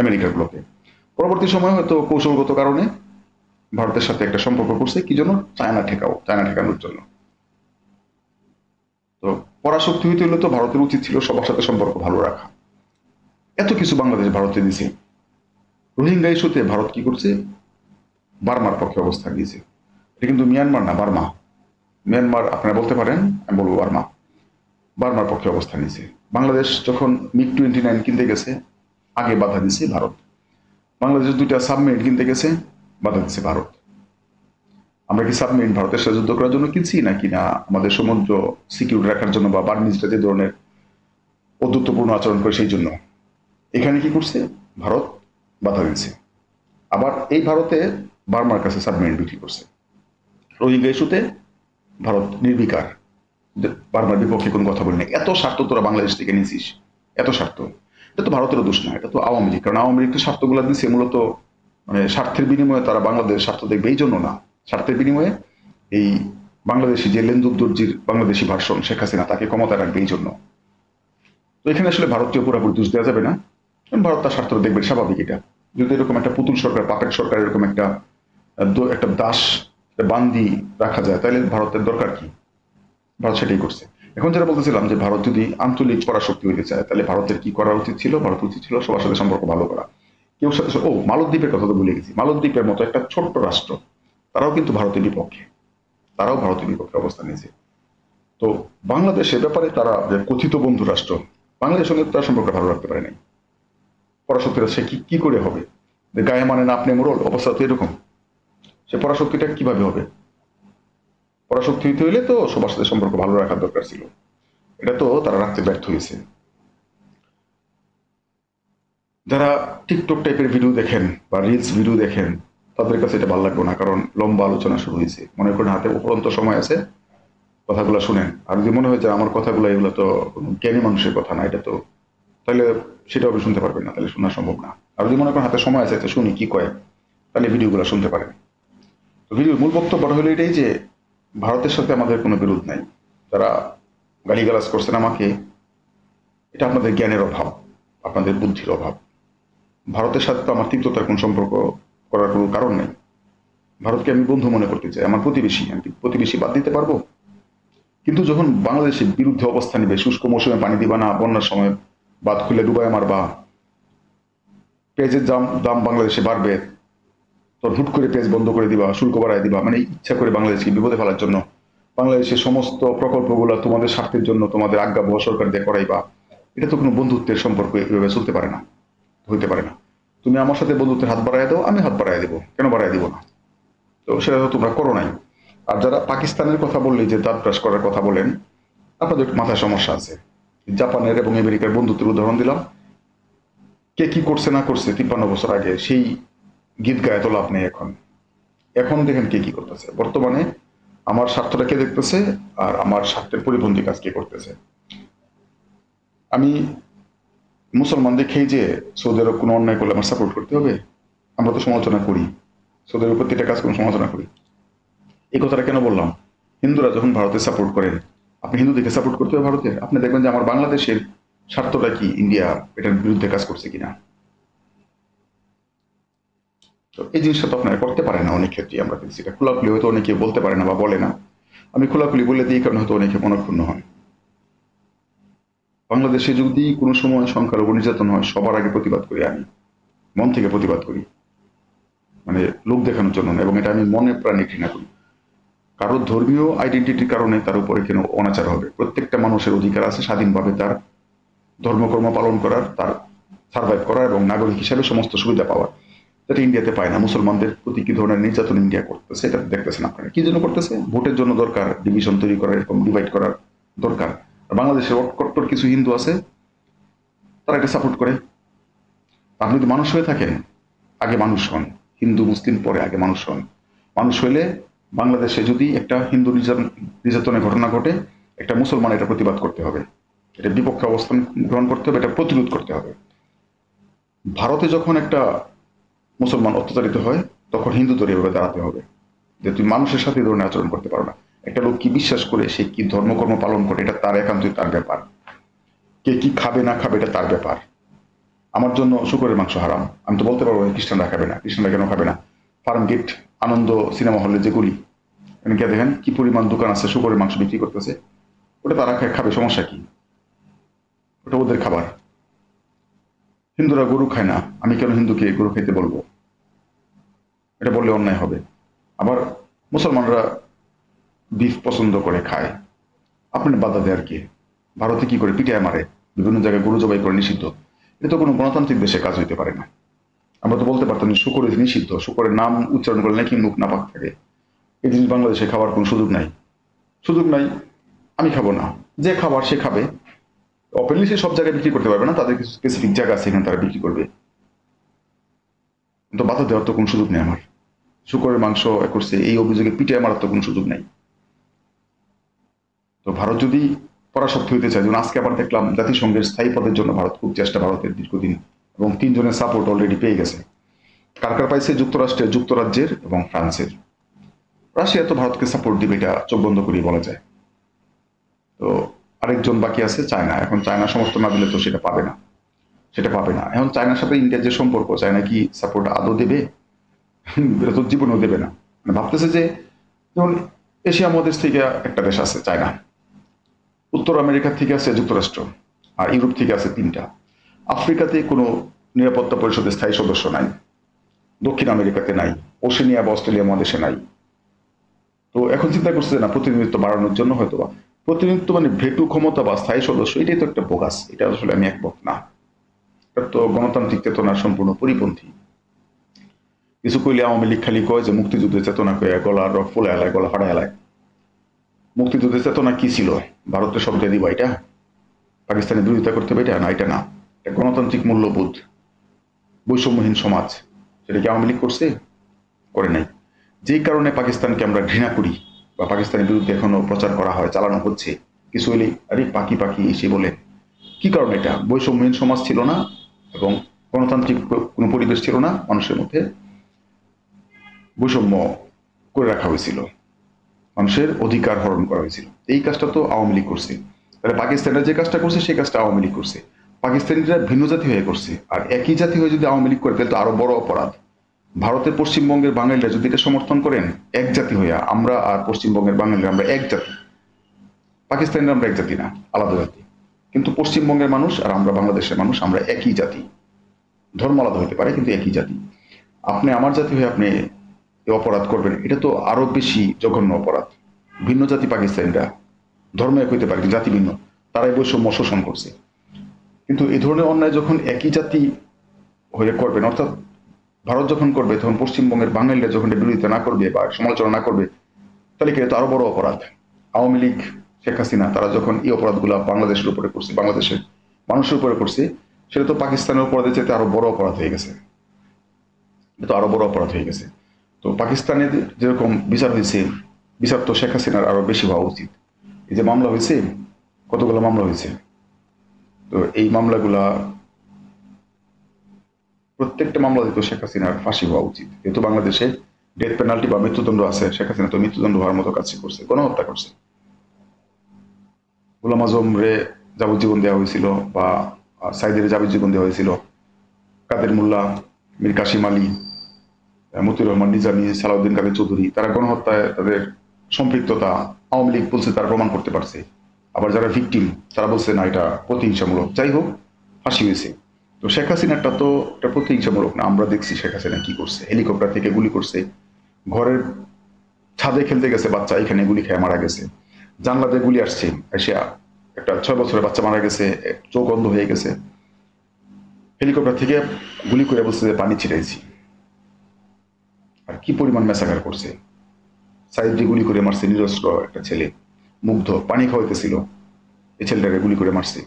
আমেরিকার ব্লকে। পরবর্তী সময় হয়তো কৌশলগত কারণে ভারতের সাথে একটা সম্পর্ক করছে কি জন্য? চায়না ঠেকাও, চায়না ঠেকানোর জন্য। তো পরাশক্তি হইতে হলে তো ভারতের উচিত ছিল সবার সাথে সম্পর্ক ভালো রাখা। এত কিছু বাংলাদেশ ভারতে দিছে। রোহিঙ্গা ইস্যুতে ভারত কি করছে? বার্মার পক্ষে অবস্থান নিয়েছে। এটা কিন্তু মিয়ানমার না, বার্মা। মিয়ানমার আপনারা বলতে পারেন, আমি বলবো বার্মা। বার্মার পক্ষে অবস্থান নিয়েছে। বাংলাদেশ যখন MiG-29 কিনতে গেছে, আগে বাধা দিছে ভারত। বাংলাদেশ 2টা সাবমেরিন কিনতে গেছে, বাধা দিচ্ছে ভারত। আমরা কি সাবমেরিন ভারতের সাথে যুদ্ধ করার জন্য কিনছি, নাকি না আমাদের সমুদ্র সিকিউর রাখার জন্য, বা বার্মিজরা যে ধরনের অদ্ভুতপূর্ণ আচরণ করে সেই জন্য? এখানে কি করছে? ভারত বাধা দিচ্ছে। আবার এই ভারতে বার্মার কাছে সাবমেরিন বিক্রি করছে। রোহিঙ্গা ইস্যুতে ভারত নির্বিকার, বার্মার বিপক্ষে কোনো কথা বলি না। এত স্বার্থ তোরা বাংলাদেশ থেকে নিয়েছিস, এত স্বার্থ। এটা তো ভারতেরও দোষ না, এটা তো আওয়ামী লীগ। কারণ আওয়ামী লীগ তো স্বার্থগুলো দিচ্ছে মূলত মানে স্বার্থের বিনিময়ে, তারা বাংলাদেশ স্বার্থ দেখবে এই জন্য না। স্বার্থের বিনিময়ে এই বাংলাদেশি যে লেন্দুদ্দর্জির বাংলাদেশি ভার্সন শেখ হাসিনা, তাকে ক্ষমতা রাখবে এই জন্য। তো এখানে আসলে ভারতীয় পুরোপুরি দোষ দেওয়া যাবে না, কারণ ভারত তার স্বার্থ দেখবে, স্বাভাবিক এটা। যদি এরকম একটা পুতুল সরকার, পাপেট সরকার, এরকম একটা একটা দাস বান্দি রাখা যায়, তাহলে ভারতের দরকার কি? ভারত সেটাই করছে। এখন যেটা বলতেছিলাম যে ভারত যদি আঞ্চলিক পরাশক্তি হইতে চায়, তাহলে ভারতের কি করা উচিত ছিল? ভারত উচিত ছিল সবার সাথে সম্পর্ক ভালো করা। কেউ সাথে, ও মালদ্বীপের কথা তো ভুলে গেছি। মালদ্বীপের মতো একটা ছোট্ট রাষ্ট্র, তারাও কিন্তু ভারতের বিপক্ষে, তারাও ভারতের বিপক্ষে অবস্থান নিয়েছে। তো বাংলাদেশের ব্যাপারে তারা যে কথিত বন্ধু রাষ্ট্র, বাংলাদেশের সঙ্গে তার সম্পর্ক ভালো রাখতে পারে নাই। পরাশক্তিরা সে কি করে হবে? যে গায়ে মানে না আপনি মোড়ল, অবস্থা তো এরকম। সে পরাশক্তিটা কিভাবে হবে? পরাশক্তি হইতে হইলে তো সবার সাথে সম্পর্ক ভালো রাখার দরকার ছিল। এটা তো তারা রাখতে ব্যর্থ হয়েছে। যারা টিকটক টাইপের ভিডিও দেখেন বা রিলস ভিডিও দেখেন তাদের কাছে এটা ভালো লাগবে না, কারণ লম্বা আলোচনা শুরু হয়েছে। মনে করেন হাতে উপরন্ত সময় আছে, কথাগুলো শুনেন। আর যদি মনে হয় যে আমার কথাগুলো এগুলো তো কোনো জ্ঞানী মানুষের কথা না, এটা তো তাহলে সেটাও আপনি শুনতে পারবেন না, তাহলে শোনা সম্ভব না। আর যদি মনে করেন হাতে সময় আছে তো শুনি কি কয়, তাহলে ভিডিওগুলো শুনতে পারেন। তো ভিডিওর মূল বক্তব্য হলো এটাই যে ভারতের সাথে আমাদের কোনো বিরোধ নাই। যারা গালিগালাজ করছেন আমাকে, এটা আপনাদের জ্ঞানের অভাব, আপনাদের বুদ্ধির অভাব। ভারতের সাথে তো আমার তিক্ততার কোন সম্পর্ক করার কোনো কারণ নেই। ভারতকে আমি বন্ধু মনে করতে চাই, আমার প্রতিবেশী। আমি কি প্রতিবেশী বাদ দিতে পারবো? কিন্তু যখন বাংলাদেশের বিরুদ্ধে অবস্থান নিবে, শুষ্ক মৌসুমে পানি দিবা না, বন্যার সময় বাঁধ খুলে ডুবাই মারবা, পেঁয়াজের দাম দাম বাংলাদেশে বাড়বে, তো হুট করে পেঁয়াজ বন্ধ করে দিবা, শুল্ক বাড়ায় দিবা, মানে ইচ্ছা করে বাংলাদেশকে বিপদে ফেলার জন্য বাংলাদেশের সমস্ত প্রকল্পগুলো তোমাদের স্বার্থের জন্য তোমাদের আজ্ঞাবহ সরকার দিয়ে করাইবা। এটা তো কোনো বন্ধুত্বের সম্পর্ক এভাবে চলতে পারে না, হইতে পারে না। তুমি আমার সাথে বন্ধুত্বের হাত বাড়ায় দাও, আমি হাত বাড়ায় দেবো, কেন বাড়ায় দিব না? তো সেটা তো তোমরা করো নাই। আর যারা পাকিস্তানের কথা বললে যে দাঁত ব্রাশ করার কথা বলেন, আপনাদের মাথায় সমস্যা আছে। জাপানের এবং আমেরিকার বন্ধুত্বের উদাহরণ দিলাম। কে কি করছে না করছে 53 বছর আগে, সেই গীত গায়ে তো লাভ নেই। এখন এখন দেখেন কে কি করতেছে বর্তমানে। আমার স্বার্থটা কে দেখতেছে, আর আমার স্বার্থের পরিপন্থী কাজ কে করতেছে। আমি মুসলমান দেখেই যে সৌদি আরব কোনো অন্যায় করলে আমার সাপোর্ট করতে হবে? আমরা তো সমালোচনা করি, সৌদি আরব প্রত্যেকটা কাজ কোনো সমালোচনা করি। এই কথাটা কেন বললাম? হিন্দুরা যখন ভারতে সাপোর্ট করেন, আপনি হিন্দু দেখে সাপোর্ট করতে হবে ভারতের? আপনি দেখবেন যে আমার বাংলাদেশের স্বার্থটা কি ইন্ডিয়া এটার বিরুদ্ধে কাজ করছে কিনা। তো এই জিনিসটা তো আপনারা করতে পারে না অনেক ক্ষেত্রে, আমরা দেখছি। এটা খোলাখুলি হয়তো অনেকে বলতে পারে না বা বলে না। আমি খোলাখুলি বলে দিই, কারণে হয়তো অনেকে মনক্ষুণ্ণ হন। বাংলাদেশে যদি কোনো সময় সংখ্যালঘু নির্যাতন হয়, সবার আগে প্রতিবাদ করি আমি, মন থেকে প্রতিবাদ করি, মানে লোক দেখানোর জন্য না। এবং এটা আমি মনে প্রাণে ঘৃণা করি। কারো ধর্মীয় আইডেন্টিটির কারণে তার উপরে কেন অনাচার হবে? প্রত্যেকটা মানুষের অধিকার আছে স্বাধীনভাবে তার ধর্মকর্ম পালন করার, তার সার্ভাইভ করার এবং নাগরিক হিসেবে সমস্ত সুবিধা পাওয়ার, যেটা ইন্ডিয়াতে পায় না। মুসলমানদের প্রতি কি ধরনের নির্যাতন ইন্ডিয়া করতেছে এটা দেখতেছেন আপনারা। কি জন্য করতেছে? ভোটের জন্য দরকার, ডিভিশন তৈরি করার, এরকম ডিভাইড করার দরকার। আর বাংলাদেশের কট্টর কিছু হিন্দু আছে, তারা এটা সাপোর্ট করে। আপনি যদি মানুষ হয়ে থাকেন, আগে মানুষ হন। হিন্দু মুসলিম পরে, আগে মানুষ হন। মানুষ হইলে বাংলাদেশে যদি একটা হিন্দু নির্যাতনের ঘটনা ঘটে, একটা মুসলমান এটা প্রতিবাদ করতে হবে, এটা বিপক্ষে অবস্থান গ্রহণ করতে হবে, এটা প্রতিরোধ করতে হবে। ভারতে যখন একটা মুসলমান অত্যাচারিত হয়, তখন হিন্দুদের এভাবে দাঁড়াতে হবে যে তুই মানুষের সাথে এই ধরনের আচরণ করতে পারো না। একটা লোক কি বিশ্বাস করে, সে কি ধর্মকর্ম পালন করে, এটা তার একান্তই তার ব্যাপার। কে কি খাবে না খাবে এটা তার ব্যাপার। আমার জন্য শুকরের মাংস হারাম, আমি তো বলতে পারবো খ্রিস্টানরা খাবে না। খ্রিস্টানরা কেন খাবে না? ফার্ম গেট, আনন্দ সিনেমা হলে যেগুলি, এখানে গিয়ে দেখেন কি পরিমাণ দোকান আছে শুকরের মাংস বিক্রি করতেছে। ওটা তারা খাবে, সমস্যা কি? ওটা ওদের খাবার। হিন্দুরা গরু খায় না, আমি কেন হিন্দুকে গরু খেতে বলবো? এটা বললে অন্যায় হবে। আবার মুসলমানরা বিফ পছন্দ করে খায়, আপনি বাধা দেয়ার কি? ভারতে কি করে পিটায় মারে, বিভিন্ন জায়গায় গরু জবাই করে নিষিদ্ধ। এটা তো কোনো গণতান্ত্রিক দেশে কাজ হইতে পারে না। আমরা তো বলতে পারতাম যে শুকর নিষিদ্ধ, শুকরের নাম উচ্চারণ করলে নাকি মুখ নাপাক থাকে। এই জিনিস বাংলাদেশে খাওয়ার কোনো সুযোগ নাই। সুযোগ নাই, আমি খাবো না। যে খাবার সে খাবে। ওপেনলি সে সব জায়গায় বিক্রি করতে পারবে না, তাদের কিছু স্পেসিফিক জায়গা আছে এখানে তারা বিক্রি করবে। কিন্তু বাধা দেওয়ার তো কোনো সুযোগ নেই আমার। শুকরের মাংস করছে এই অভিযোগে পিটিয়ে মারার তো কোনো সুযোগ নাই। তো ভারত যদি পরাশক্তি হইতে চায়, যেমন আজকে আবার দেখলাম জাতিসংঘের স্থায়ী পদের জন্য ভারত খুব চেষ্টা, ভারতের দীর্ঘদিন, এবং 3 জনের সাপোর্ট অলরেডি পেয়ে গেছে। কার কার পাইছে? যুক্তরাষ্ট্রের, যুক্তরাজ্যের এবং ফ্রান্সের। রাশিয়া তো ভারতকে সাপোর্ট দিবে, এটা চোখ বন্ধ করেই বলা যায়। তো আরেকজন বাকি আছে চায়না। এখন চায়না সমর্থন না দিলে তো সেটা পাবে না, সেটা পাবে না। এখন চায়নার সাথে ইন্ডিয়ার যে সম্পর্ক, চায়না কি সাপোর্ট আদৌ দেবে? এটা তো জীবনেও দেবে না। মানে ভাবতেছে যে, যেমন এশিয়া মহাদেশ থেকে একটা দেশ আছে চায়না, উত্তর আমেরিকা থেকে আছে যুক্তরাষ্ট্র, আর ইউরোপ থেকে আছে 3টা। আফ্রিকাতে কোনো নিরাপত্তা পরিষদের স্থায়ী সদস্য নাই, দক্ষিণ আমেরিকাতে নাই, ওশেনিয়া বা অস্ট্রেলিয়া মহাদেশে নাই। তো এখন চিন্তা করছে না প্রতিনিধিত্ব বাড়ানোর জন্য হয়তো বা, প্রতিনিধিত্ব মানে ভেটু ক্ষমতা বা স্থায়ী সদস্য, এটাই তো একটা বোগাস। এটা আসলে আমি একমত না। এটা তো গণতান্ত্রিক চেতনার সম্পূর্ণ পরিপন্থী। কিছু কইলে আওয়ামী লীগ খালি কয় যে মুক্তিযুদ্ধের চেতনা কয়ে গলার রক ফুলে এলায়, গলা ফাটা এলায়। মুক্তিযুদ্ধের চেতনা কি ছিল? ভারতের শব্দে দিবা এটা? পাকিস্তানের বিরোধিতা করতে হবে এটা? না, এটা না। এটা গণতান্ত্রিক মূল্যবোধ, বৈষম্যহীন সমাজ, সেটা কি আওয়ামী লীগ করছে? করে নাই। যেই কারণে পাকিস্তানকে আমরা ঘৃণা করি বা পাকিস্তানের বিরুদ্ধে এখনো প্রচার করা হয়, চালানো হচ্ছে, কিছু হলেই আরে পাখি পাখি এসে বলে। কি কারণে? এটা বৈষম্যহীন সমাজ ছিল না এবং গণতান্ত্রিক কোনো পরিবেশ ছিল না, মানুষের মধ্যে বৈষম্য করে রাখা হয়েছিল, মানুষের অধিকার হরণ করা হয়েছিল। এই কাজটা তো আওয়ামী লীগ করছে। তাহলে পাকিস্তানরা যে কাজটা করছে সেই কাজটা আওয়ামী লীগ করছে। পাকিস্তানিরা ভিন্ন জাতি হয়ে করছে, আর একই জাতি হয়ে যদি আওয়ামী লীগ করে তাহলে তো আরো বড় অপরাধ। ভারতের পশ্চিমবঙ্গের বাঙালিরা যদি এটা সমর্থন করেন, এক জাতি হইয়া আমরা আর পশ্চিমবঙ্গের বাঙালিরা আমরা এক জাতি। পাকিস্তানিরা আমরা এক জাতি না, আলাদা জাতি। কিন্তু পশ্চিমবঙ্গের মানুষ আর আমরা বাংলাদেশের মানুষ আমরা একই জাতি। ধর্ম আলাদা হতে পারে কিন্তু একই জাতি। আপনি আমার জাতি হয়ে আপনি এই অপরাধ করবেন, এটা তো আরো বেশি জঘন্য অপরাধ। ভিন্ন জাতি পাকিস্তানিরা ধর্ম এক হইতে পারে কিন্তু জাতি ভিন্ন, তারাই বৈষম্য শোষণ করছে। কিন্তু এই ধরনের অন্যায় যখন একই জাতি হয়ে করবেন, অর্থাৎ ভারত যখন করবে তখন পশ্চিমবঙ্গের বাঙালিরা যখন বিরোধিতা না করবে বা সমালোচনা না করবে, তাহলে কি এটা আরো বড় অপরাধ। আওয়ামী লীগ, শেখ হাসিনা তারা যখন এই অপরাধগুলো বাংলাদেশের উপরে করছে, বাংলাদেশের মানুষের উপরে করছে, সেটা তো পাকিস্তানের অপরাধের চাইতে আরো বড় অপরাধ হয়ে গেছে। এটা তো আরো বড় অপরাধ হয়ে গেছে। তো পাকিস্তানের যেরকম বিচার হয়েছে, বিচার তো শেখ হাসিনার আরো বেশি হওয়া উচিত। এই যে মামলা হয়েছে, কতগুলো মামলা হয়েছে, তো এই মামলাগুলা প্রত্যেকটা মামলা দিত শেখ হাসিনার ফাঁসি হওয়া উচিত। যেহেতু বাংলাদেশে ডেথ পেনাল্টি বা মৃত্যুদণ্ড আছে, শেখ হাসিনা তো মৃত্যুদণ্ড হওয়ার মতো কাজ করছে, গণহত্যা করছে। গোলাম আজম রে যাবজ্জীবন দেওয়া হয়েছিল, বা সাইদের যাবজ্জীবন দেওয়া হয়েছিল, কাদের মোল্লা, মীর কাসিম আলী, মতিউর রহমান নিজামী, সালাউদ্দিন কাদের চৌধুরী, তারা গণহত্যায় তাদের সম্পৃক্ততা আওয়ামী লীগ বলছে তারা প্রমাণ করতে পারছে। আবার যারা ভিকটিম তারা বলছে না এটা প্রতিহিংসামূলক। যাই হোক, ফাঁসি হয়েছে। তো শেখ হাসিনারটা তো এটা প্রতিহিংসামূলক না। আমরা দেখছি শেখ হাসিনা কি করছে, হেলিকপ্টার থেকে গুলি করছে, ঘরের ছাদে খেলতে গেছে বাচ্চা, এখানে গুলি খেয়ে মারা গেছে, জানলাতে গুলি আসছে, এসে একটা 6 বছরের বাচ্চা মারা গেছে, চোখ অন্ধ হয়ে গেছে, হেলিকপ্টার থেকে গুলি করে বলছে যে পানি ছিটাইছি। আর কি পরিমাণ ম্যাসাকার করছে। সাইডে গুলি করে মারছে, নিরস্ত্র একটা ছেলে, মুগ্ধ, পানি খাওয়াইতেছিল, এই ছেলেটাকে গুলি করে মারছে।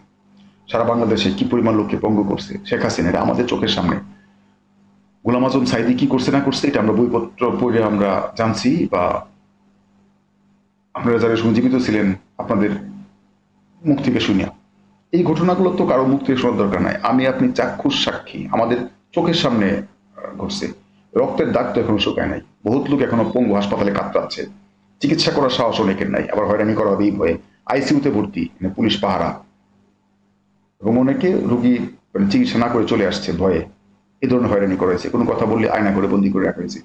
সারা বাংলাদেশে কি পরিমাণ লোককে পঙ্গু করছে শেখ হাসিনা, এটা আমাদের চোখের সামনে। গোলাম আজম সাইদি কি করছে না করছে এটা আমরা বইপত্র পড়ে আমরা জানছি, বা আপনারা যারা সঞ্জীবিত ছিলেন আপনাদের মুখ থেকে শুনিয়া। এই ঘটনাগুলো তো কারো মুখ থেকে শোনার দরকার নাই, আমি আপনি চাক্ষুষ সাক্ষী, আমাদের চোখের সামনে ঘটছে। রক্তের দাগ তো এখনো শুকায় নাই, বহুত লোক এখনো পঙ্গু, হাসপাতালে কাতরাচ্ছে, চিকিৎসা করার সাহস অনেকের নাই, আবার হয়রানি করা হবে এই ভয়ে, আইসিইউতে ভর্তি, মানে পুলিশ পাহারা, এবং অনেকে রুগী মানে চিকিৎসা না করে চলে আসছে ভয়ে। এই ধরনের হয়রানি করা হয়েছে, কোনো কথা বললে আয়না করে বন্দি করে রাখা হয়েছে।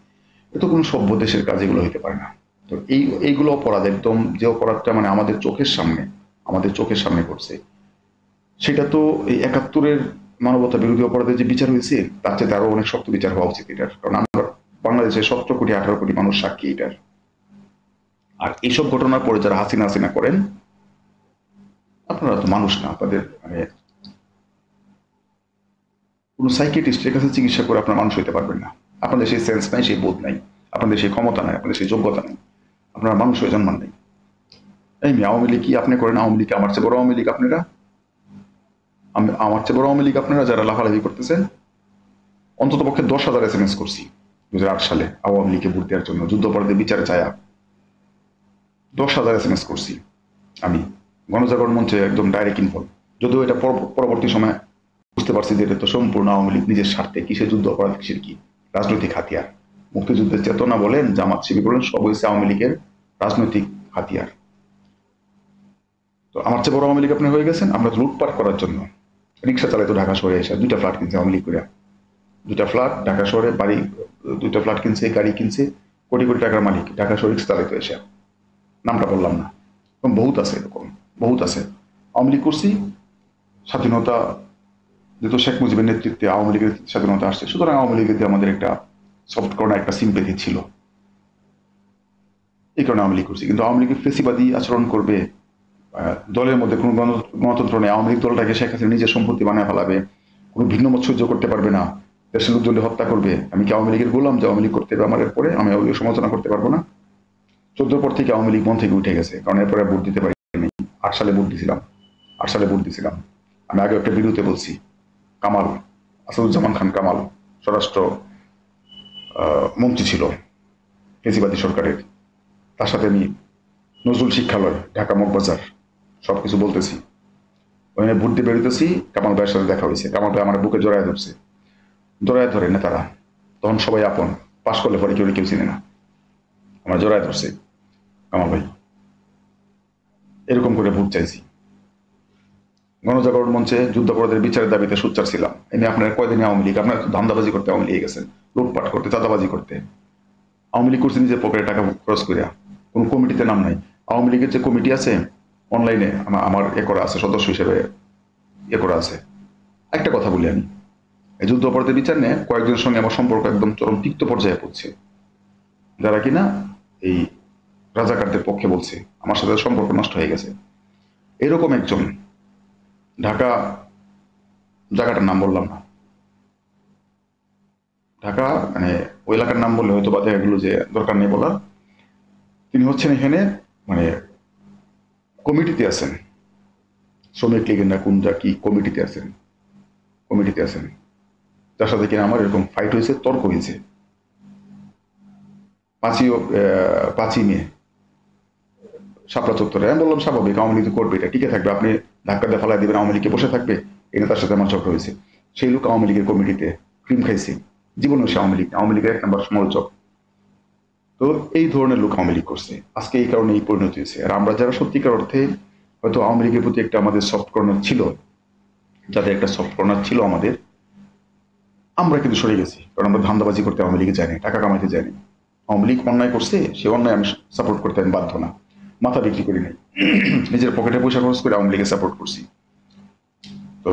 এ তো কোনো সভ্য দেশের কাজ এগুলো হইতে পারে না। তো এইগুলো অপরাধ, একদম যে অপরাধটা মানে আমাদের চোখের সামনে, আমাদের চোখের সামনে করছে, সেটা তো এই 71-এর মানবতা বিরোধী অপরাধের যে বিচার হয়েছে তার চেয়ে আরো অনেক শক্ত বিচার হওয়া উচিত এটার। কারণ আমরা বাংলাদেশে 17 কোটি 18 কোটি মানুষ সাক্ষী এটার। আর এইসব ঘটনার পরে যারা হাসিনা হাসিনা করেন, আপনারা তো মানুষ না, আপনাদের মানে কোনো সাইকিয়াট্রিস্টের কাছে চিকিৎসা করে আপনার মানুষ হইতে পারবেন না। আপনাদের সেই সেন্স নাই, সেই বোধ নাই, আপনাদের সেই ক্ষমতা নাই, আপনাদের সেই যোগ্যতা নেই, আপনারা মানুষ হয়ে জন্মান নেই। এই আওয়ামী লীগ কি আপনি করেন? আওয়ামী লীগ আমার চেয়ে বড় আওয়ামী লীগ আপনারা, আমার চেয়ে বড় আওয়ামী লীগ আপনারা যারা লাফালাফি করতেছেন। অন্তত পক্ষে 10,000 SMS করছি 2008 সালে আওয়ামী লীগে ভোট দেওয়ার জন্য, যুদ্ধাপরাধের বিচারে চায়া 10,000 SMS করছি আমি। গণজাগরণ মঞ্চে একদম ডাইরেক্ট ইনভলভ, যদিও এটা পরবর্তী সময় বুঝতে পারছি যে এটা তো সম্পূর্ণ আওয়ামী লীগ নিজের স্বার্থে, কিসের যুদ্ধ অপরাধ, কিসের কি রাজনৈতিক হাতিয়ার। মুক্তিযুদ্ধের চেতনা বলেন, জামাত শিবির বলেন, সব হয়েছে আওয়ামী লীগের রাজনৈতিক হাতিয়ার। তো আমার চেয়ে বড় আওয়ামী লীগ আপনি হয়ে গেছেন। আমরা লুটপাট করার জন্য রিক্সা চালাইতো ঢাকা শহরে এসে, 2টা ফ্ল্যাট কিনছে আওয়ামী লীগ করে, 2টা ফ্ল্যাট ঢাকা শহরে, বাড়ি 2টা ফ্ল্যাট কিনছে, গাড়ি কিনছে, কোটি কোটি টাকার মালিক, ঢাকা শহরে রিক্সা চালাইতো এসে। নামটা বললাম না, এবং বহুত আছে এরকম, বহুত আছে। আওয়ামী লীগ করছি, স্বাধীনতা যেহেতু শেখ মুজিবের নেতৃত্বে আওয়ামী লীগের স্বাধীনতা আসছে, সুতরাং আওয়ামী লীগের দিয়ে আমাদের একটা সফট কর্নার, একটা সিম্পেথি ছিল, এই কারণে আওয়ামী লীগ করছি। কিন্তু আওয়ামী লীগের ফেসিবাদী আচরণ করবে, দলের মধ্যে কোনো গণতন্ত্র নেই, আওয়ামী লীগ দলটাকে শেখ হাসিনা নিজের সম্পত্তি বানায় ফেলাবে, কোনো ভিন্ন মত সহ্য করতে পারবে না, দেশের লোকজনকে হত্যা করবে। আমি কি আওয়ামী লীগের গোলাম যে আওয়ামী লীগ করতে হবে আমার এরপরে? আমি আওয়ামী লীগ সমালোচনা করতে পারবো না? 14 পর থেকে আওয়ামী লীগ মন থেকে উঠে গেছে, কারণ এরপরে ভোট দিতে পারিনি। 8 সালে ভোট দিয়েছিলাম, 8 সালে ভোট দিয়েছিলাম। আমি আগে একটা ভিডিওতে বলছি, কামাল, আসাদুজ্জামান খান কামাল স্বরাষ্ট্র মন্ত্রী ছিল ফেসিবাদী সরকারের। তার সাথে আমি নজরুল শিক্ষালয়, ঢাকা মগবাজার সবকিছু বলতেছি। ওখানে ভোট দিয়ে বেরোতেছি, কামাল ভাইয়ের সাথে দেখা হয়েছে। কামাল ভাই আমার বুকে জড়ায় ধরছে, জড়ায় ধরে নেতারা, তখন সবাই আপন, পাশ করলে পরে কেউ কেউ চিনে না, আমার জড়ায় ধরছে কামাল ভাই। এরকম করে ভোট চাইছি। গণজাগরণ মঞ্চে যুদ্ধাপরাধের বিচারের দাবিতে সোচ্চার ছিলাম। এনে আপনার কয়দিনে আওয়ামী লীগ, আপনার ধান্দাবাজি করতে আওয়ামী লীগ গেছেন, লুটপাট করতে, চাঁদাবাজি করতে। আওয়ামী লীগ করছে নিজের পকেটে টাকা খরচ করিয়া, কোনো কমিটিতে নাম নাই। আওয়ামী লীগের যে কমিটি আছে অনলাইনে আমার করা আছে, সদস্য হিসেবে করা আছে। একটা কথা বলি আমি, এই যুদ্ধ অপরাধের বিচার নিয়ে কয়েকজনের সঙ্গে আমার সম্পর্ক একদম চরম তিক্ত পর্যায়ে পড়ছে, যারা কিনা এই রাজাকারদের পক্ষে বলছে। আমার সাথে সম্পর্ক নষ্ট হয়ে গেছে। এরকম একজন, ঢাকা, জায়গাটার নাম বললাম না, ঢাকা মানে ওই এলাকার নাম বললে হয়তো বা দেখা গেল যে দরকার নেই বলার, তিনি হচ্ছেন এখানে মানে কমিটিতে আছেন, শ্রমিক লীগের না কোন যা কি কমিটিতে আছেন, কমিটিতে আছেন, যার সাথে কিনা আমার এরকম ফাইট হয়েছে, তর্ক হয়েছে 5ই মে শাপলা চত্বরে। আমি বললাম স্বাভাবিক, আওয়ামী লীগ করবে, এটা টিকে থাকবে, আপনি ধাক্কা দিয়ে ফালাই দিবেন, আওয়ামী লীগে বসে থাকবে। এই নেতার সাথে আমার ঝগড়া হয়েছে। সেই লোক আওয়ামী লীগের কমিটিতে ক্রিম খাইছে, জীবনে সে আওয়ামী লীগের 1 নম্বর সমালোচক। তো এই ধরনের লোক আওয়ামী লীগ করছে, আজকে এই কারণে এই পরিণতি হয়েছে। আর আমরা যারা সত্যিকার অর্থে হয়তো আওয়ামী লীগের প্রতি একটা আমাদের সফট কর্নার ছিল, যাদের একটা সফট কর্নার ছিল আমাদের, আমরা কিন্তু সরে গেছি। কারণ আমরা ধান্দাবাজি করতে আওয়ামী লীগে যাইনি, টাকা কামাইতে যাইনি। আওয়ামী লীগ অন্যায় করছে, সে অন্যায় আমি সাপোর্ট করতে আমি বাধ্য না, মাথা বিক্রি করি নাই, নিজের পকেটে পয়সা খরচ করে আওয়ামী লীগে সাপোর্ট করছি। তো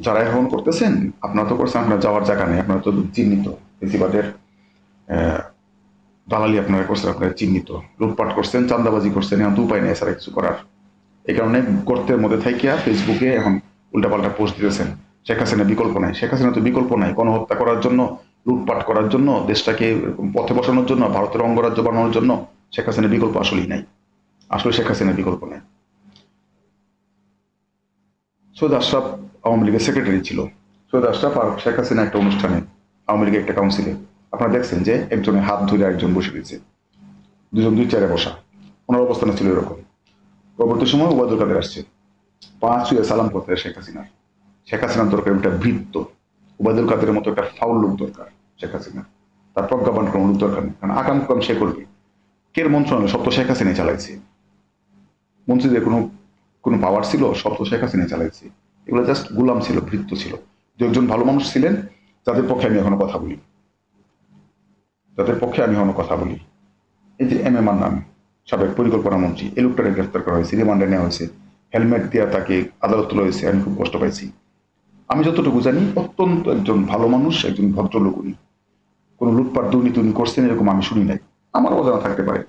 যারা এখন করতেছেন, আপনারা তো করছেন, আপনার যাওয়ার জায়গা নেই, আপনারা তো চিহ্নিত ফেসিবাদের দালালি আপনারা করছেন, আপনারা চিহ্নিত, লুটপাট করছেন, চান্দাবাজি করছেন, এখন তো উপায় নেই স্যার কিছু করার। এই কারণে গর্তের মধ্যে থাকিয়া ফেসবুকে এখন উল্টাপাল্টা পোস্ট দিতেছেন, শেখ হাসিনা বিকল্প নাই। শেখ হাসিনা তো বিকল্প নাই, গণহত্যা করার জন্য, লুটপাট করার জন্য, দেশটাকে পথে বসানোর জন্য, ভারতের অঙ্গরাজ্য বানানোর জন্য শেখ হাসিনা বিকল্প আসলেই নাই। আসলে শেখ হাসিনা বিকল্প নাই। সৈয়দ আশরাফ আওয়ামী লীগের সেক্রেটারি ছিল। সৈয়দ আশরাফ আর শেখ হাসিনা একটা অনুষ্ঠানে, আওয়ামী লীগের একটা কাউন্সিলে, আপনারা দেখছেন যে একজনের হাত ধরে একজন বসে দিয়েছে, দুজন দুই চেয়ারে বসা। ওনার অবস্থানে ছিল এরকম। পরবর্তী সময় ওবায়দুল কাদের আসছে, পা ছুঁয়ে সালাম করতে শেখ হাসিনার। শেখ হাসিনার দরকার একটা বৃত্ত, ওবায়দুল কাদের মতো একটা ফাউল লোক দরকার শেখ হাসিনা। তার প্রজ্ঞাপন কোনো লোক দরকার নেই, কারণ আকাম কাম সে করবে। কের মন্ত্রণালয় সব তো শেখ হাসিনাই চালাইছে, মন্ত্রীদের কোনো কোনো পাওয়ার ছিল, সব তো শেখ হাসিনাই চালাইছে। এগুলো জাস্ট গুলাম ছিল, বৃত্ত ছিল। দু একজন ভালো মানুষ ছিলেন যাদের পক্ষে আমি এখনো কথা বলি, যাদের পক্ষে আমি এখনো কথা বলি। এই যে এম এ মান্নান, সাবেক পরিকল্পনা মন্ত্রী, এই লোকটাকে গ্রেফতার করা হয়েছে, রিমান্ডে নেওয়া হয়েছে, হেলমেট দিয়ে তাকে আদালত তোলা হয়েছে। আমি খুব কষ্ট পাইছি। আমি যতটুকু জানি অত্যন্ত একজন ভালো মানুষ, একজন ভদ্রলোক উনি। কোনো লুটপাট দুর্নীতি উনি করছেন এরকম আমি শুনি নাই, আমার অজানা থাকতে পারে।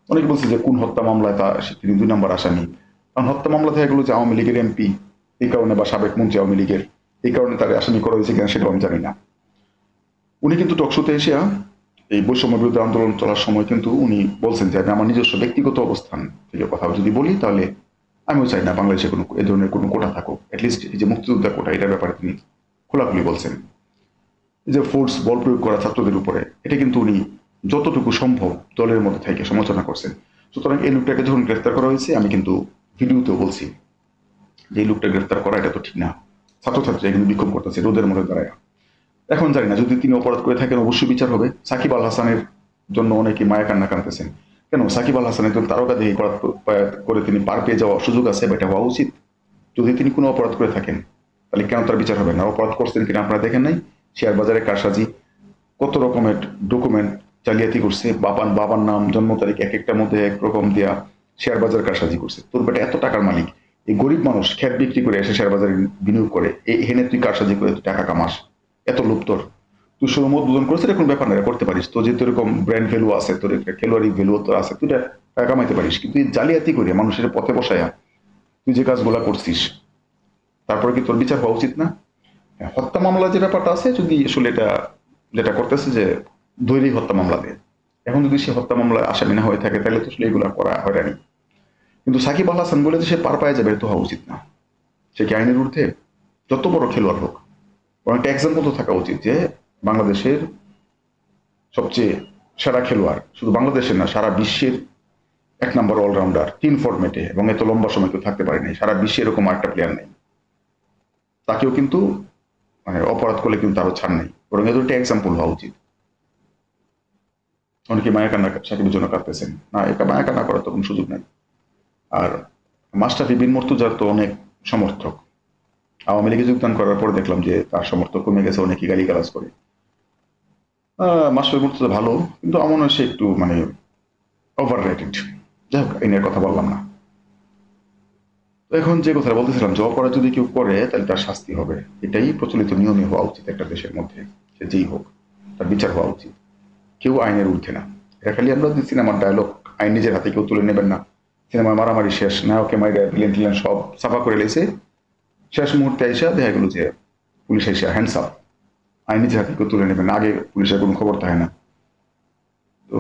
অনেকে বলছে যে কোন হত্যা মামলায় তিনি 2 নম্বর আসামি। কারণ হত্যা মামলা থেকে গেলো যে আওয়ামী লীগের এমপি, এই কারণে, বা সাবেক মন্ত্রী আওয়ামী লীগের, এই কারণে তাকে আসামি করা হয়েছে কিনা সেটাও আমি জানি না। উনি কিন্তু টকশোতে এসে এই বৈষম্য বিরুদ্ধে আন্দোলন চলার সময় কিন্তু উনি বলছেন যে আমি আমার নিজস্ব ব্যক্তিগত অবস্থান থেকে কথা যদি বলি, তাহলে আমিও চাই না বাংলাদেশে কোনো এ ধরনের কোনো কোটা থাকুক। অ্যাটলিস্ট এই যে মুক্তিযোদ্ধা কোটা, এটার ব্যাপারে তিনি খোলাখুলি বলছেন। এই যে ফোর্স, বল প্রয়োগ করা ছাত্রদের উপরে, এটা কিন্তু উনি যতটুকু সম্ভব দলের মধ্যে থেকে সমালোচনা করছেন। সুতরাং এই লোকটাকে যখন গ্রেফতার করা হয়েছে, আমি কিন্তু ভিডিওতেও বলছি যে এই লোকটা গ্রেফতার করা এটা তো ঠিক না। ছাত্রছাত্রীরা কিন্তু বিক্ষোভ করতেছে রোদের মধ্যে দাঁড়ায়। এখন জানি না, যদি তিনি অপরাধ করে থাকেন অবশ্যই বিচার হবে। সাকিব আল হাসানের জন্য অনেকে মায়া কান্না কাঁদতেছেন। কেন সাকিব আল হাসান একজন তারকা দেহে অপরাধ করে তিনি পার পেয়ে যাওয়ার সুযোগ আছে, বা এটা হওয়া উচিত। যদি তিনি কোনো অপরাধ করে থাকেন তাহলে কেন তার বিচার হবে না? অপরাধ করছেন কিনা আপনারা দেখেন নাই? শেয়ার বাজারে কারসাজি, কত রকমের ডকুমেন্ট জালিয়াতি করছে, বাবার নাম, জন্ম তারিখ এক একটার মধ্যে একরকম দেয়া, শেয়ার বাজার কারসাজি করছে। তোর বেটা এত টাকার মালিক, এই গরিব মানুষ খেত বিক্রি করে এসে শেয়ার বাজারে বিনিয়োগ করে, এখানে তুই কারসাজি করে তুই টাকা কামাস, এত লোভ তোর। তুই শুরু উদ্বোধন করছিস, এরকম ব্যাপার না, করতে পারিস। তো যেহেতু এরকম ব্র্যান্ড ভ্যালু আছে, তোর একটা খেলোয়াড়ি ভ্যালু তোর আছে, তুই টাকা কামাইতে পারিস। কিন্তু জালিয়াতি করে মানুষের পথে বসায়া তুই যে কাজগুলা করছিস, তারপরে কি তোর বিচার হওয়া উচিত না? হত্যা মামলা যে ব্যাপারটা আছে, যদি আসলে এটা যেটা করতেছে যে ধৈর্য হত্যা মামলা দেয়, এখন যদি সে হত্যা মামলায় আসামি না হয়ে থাকে তাহলে তো আসলে এগুলা করা হয়রানি। কিন্তু সাকিব আল হাসান বলে যে সে পার পায়ে যাবে, এটা তো হওয়া উচিত না। সে কি আইনের ঊর্ধ্বে? যত বড় খেলোয়াড় হোক, একটা এক্সাম্পল তো থাকা উচিত যে বাংলাদেশের সবচেয়ে সেরা খেলোয়াড়, শুধু বাংলাদেশের না সারা বিশ্বের 1 নম্বর অলরাউন্ডার 3 ফরম্যাটে, এবং এত লম্বা সময় কেউ থাকতে পারে নাই, সারা বিশ্বে এরকম একটা প্লেয়ার নেই। তাকেও কিন্তু মানে অপরাধ করলে কিন্তু তারও ছাড় নেই, বরং এদের একটা এক্সাম্পল হওয়া উচিত। অনেকে মায়া কান্না সাকিবের জন্য কাঁদতেছেন, না এটা মায়া কান্না করার তো কোনো সুযোগ নেই। আর মাশরাফি বিন মুর্তজার তো অনেক সমর্থক, আওয়ামী লীগে যোগদান করার পর দেখলাম যে তার সমর্থক কমে গেছে, অনেকে গালিগালাজ করে। মাশরাফি মুর্তজা ভালো, কিন্তু আমার মনে হয় সে একটু মানে ওভার রেটেড। যাই হোক, এই নিয়ে কথা বললাম না। তো এখন যে কথা বলতেছিলাম, যে অপরাধ যদি কেউ করে তাহলে তার শাস্তি হবে, এটাই প্রচলিত নিয়মই হওয়া উচিত একটা দেশের মধ্যে। সে যেই হোক, তার বিচার হওয়া উচিত, কেউ আইনের ঊর্ধ্বে না। এটা খালি আমরা সিনেমার ডায়লগ, আইন নিজের হাতে কেউ তুলে নেবেন না। সিনেমায় মারামারি শেষ, নায়কে মাইরা ভিলেন টিলেন সব সাফা করে লেছে, শেষ মুহূর্তে আইসা দেখা গেল যে পুলিশ আইসা হ্যান্ডস আপ, আইন নিজের হাতে কেউ তুলে নেবেন না, আগে পুলিশের কোনো খবর থাকে না। তো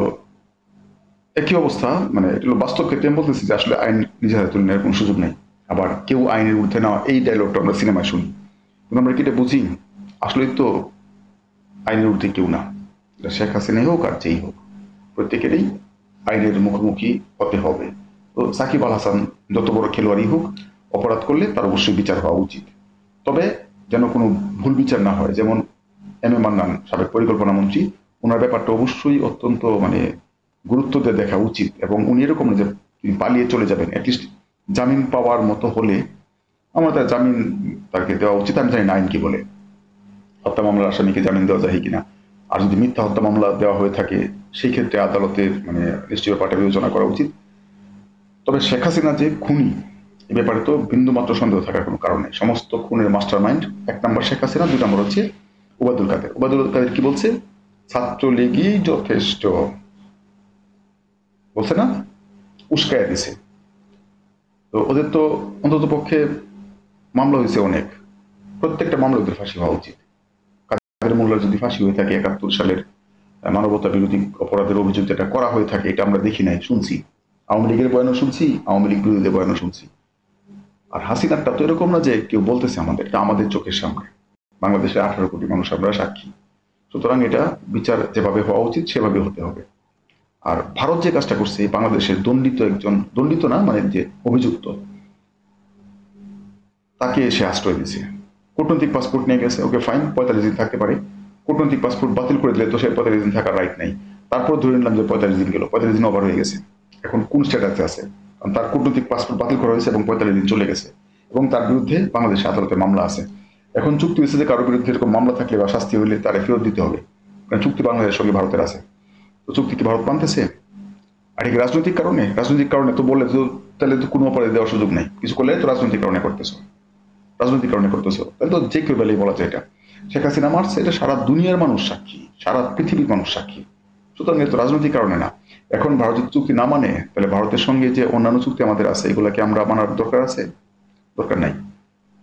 একই অবস্থা, মানে এটা হলো বাস্তব ক্ষেত্রে। আমি বলতেছি যে আসলে আইন নিজের হাতে তুলে নেওয়ার কোনো সুযোগ নেই। আবার কেউ আইনের ঊর্ধ্বে না, এই ডায়লগটা আমরা সিনেমায় শুনি, কিন্তু আমরা কি এটা বুঝি? আসলে তো আইনের ঊর্ধ্বে কেউ না, এটা শেখ হাসিনাই হোক আর যেই হোক, প্রত্যেকেরই আইনের মুখোমুখি হতে হবে। তো সাকিব আল হাসান যত বড় খেলোয়াড়ই হোক, অপরাধ করলে তার অবশ্যই বিচার হওয়া উচিত, তবে যেন কোনো ভুল বিচার না হয়। যেমন এম এ মান্নান, সাবেক পরিকল্পনা মন্ত্রী, ওনার ব্যাপারটা অবশ্যই অত্যন্ত মানে গুরুত্ব দিয়ে দেখা উচিত, এবং উনি এরকম না যে তিনি পালিয়ে চলে যাবেন, অ্যাটলিস্ট জামিন পাওয়ার মতো হলে আমার তার জামিন তাকে দেওয়া উচিত। আমি জানি না আইন কি বলে, হত্যা মামলার আসামিকে জামিন দেওয়া যায় কিনা। আর যদি মিথ্যা হত্যা মামলা দেওয়া হয়ে থাকে, সেই ক্ষেত্রে আদালতের মানে নিশ্চয় ব্যাপারটা বিবেচনা করা উচিত। তবে শেখ হাসিনা যে খুনি, এ ব্যাপারে তো বিন্দু মাত্র সন্দেহ থাকার কোনো কারণ নেই। সমস্ত খুনের মাস্টার মাইন্ড 1 নম্বর শেখ হাসিনা, 2 নম্বর হচ্ছে ওবায়দুল কাদের। ওবায়দুল কাদের কি বলছে? ছাত্রলীগই যথেষ্ট বলছে না, উস্কায়া দিছে। তো ওদের তো অন্তত পক্ষে মামলা হয়েছে অনেক, প্রত্যেকটা মামলা ওদের ফাঁসি হওয়া উচিত। কাদের মোল্লার যদি ফাঁসি হয়ে থাকে 71 সালের মানবতা বিরোধী অপরাধের অভিযোগ যেটা করা হয়ে থাকে, এটা আমরা দেখি নাই, শুনছি। আওয়ামী লীগের বয়ানও শুনছি, আওয়ামী লীগ বিরোধীদের বয়ানও শুনছি। আর হাসিনারটা তো এরকম না যে কেউ বলতেছে আমাদের, এটা আমাদের চোখের সামনে, বাংলাদেশের 18 কোটি মানুষ আমরা সাক্ষী। সুতরাং এটা বিচার যেভাবে হওয়া উচিত সেভাবে হতে হবে। আর ভারত যে কাজটা করছে, বাংলাদেশের দণ্ডিত একজন, দণ্ডিত না মানে যে অভিযুক্ত, তাকে সে আশ্রয় দিয়েছে। কূটনৈতিক পাসপোর্ট নিয়ে গেছে, ওকে ফাইন, 45 দিন থাকতে পারে। কূটনৈতিক পাসপোর্ট বাতিল করে দিলে তো সে 45 দিন থাকার রাইট নাই। তারপর ধরে নিলাম যে 45 দিন গেল, 45 দিন ওভার হয়ে গেছে, এখন কোন স্ট্যাটাসে আছে? কারণ তার কূটনৈতিক পাসপোর্ট বাতিল করা হয়েছে এবং 45 দিন চলে গেছে, এবং তার বিরুদ্ধে বাংলাদেশ আদালতে মামলা আছে। এখন চুক্তি হয়েছে যে কারোর বিরুদ্ধে এরকম মামলা থাকলে বা শাস্তি হইলে তারা ফেরত দিতে হবে, কারণ চুক্তি বাংলাদেশের সঙ্গে ভারতের আছে। তো চুক্তি কি ভারত মানতেছে? আর এই রাজনৈতিক কারণে, রাজনৈতিক কারণে তো বললে তো তাহলে তো কোনো অপরাধ দেওয়ার সুযোগ নেই, কিছু করলে তো রাজনৈতিক কারণে করতেছো, রাজনৈতিক কারণে করতেছো, তাহলে তো যে কেউ বেলায় বলা যায় এটা শেখ হাসিনা মারছে, এটা সারা দুনিয়ার মানুষ সাক্ষী, সারা পৃথিবীর মানুষ সাক্ষী। সুতরাং এটা তো রাজনৈতিক কারণে না। এখন ভারত যদি চুক্তি না মানে, তাহলে ভারতের সঙ্গে যে অন্যান্য চুক্তি আমাদের আছে, এগুলাকে আমরা মানার দরকার আছে? দরকার নাই।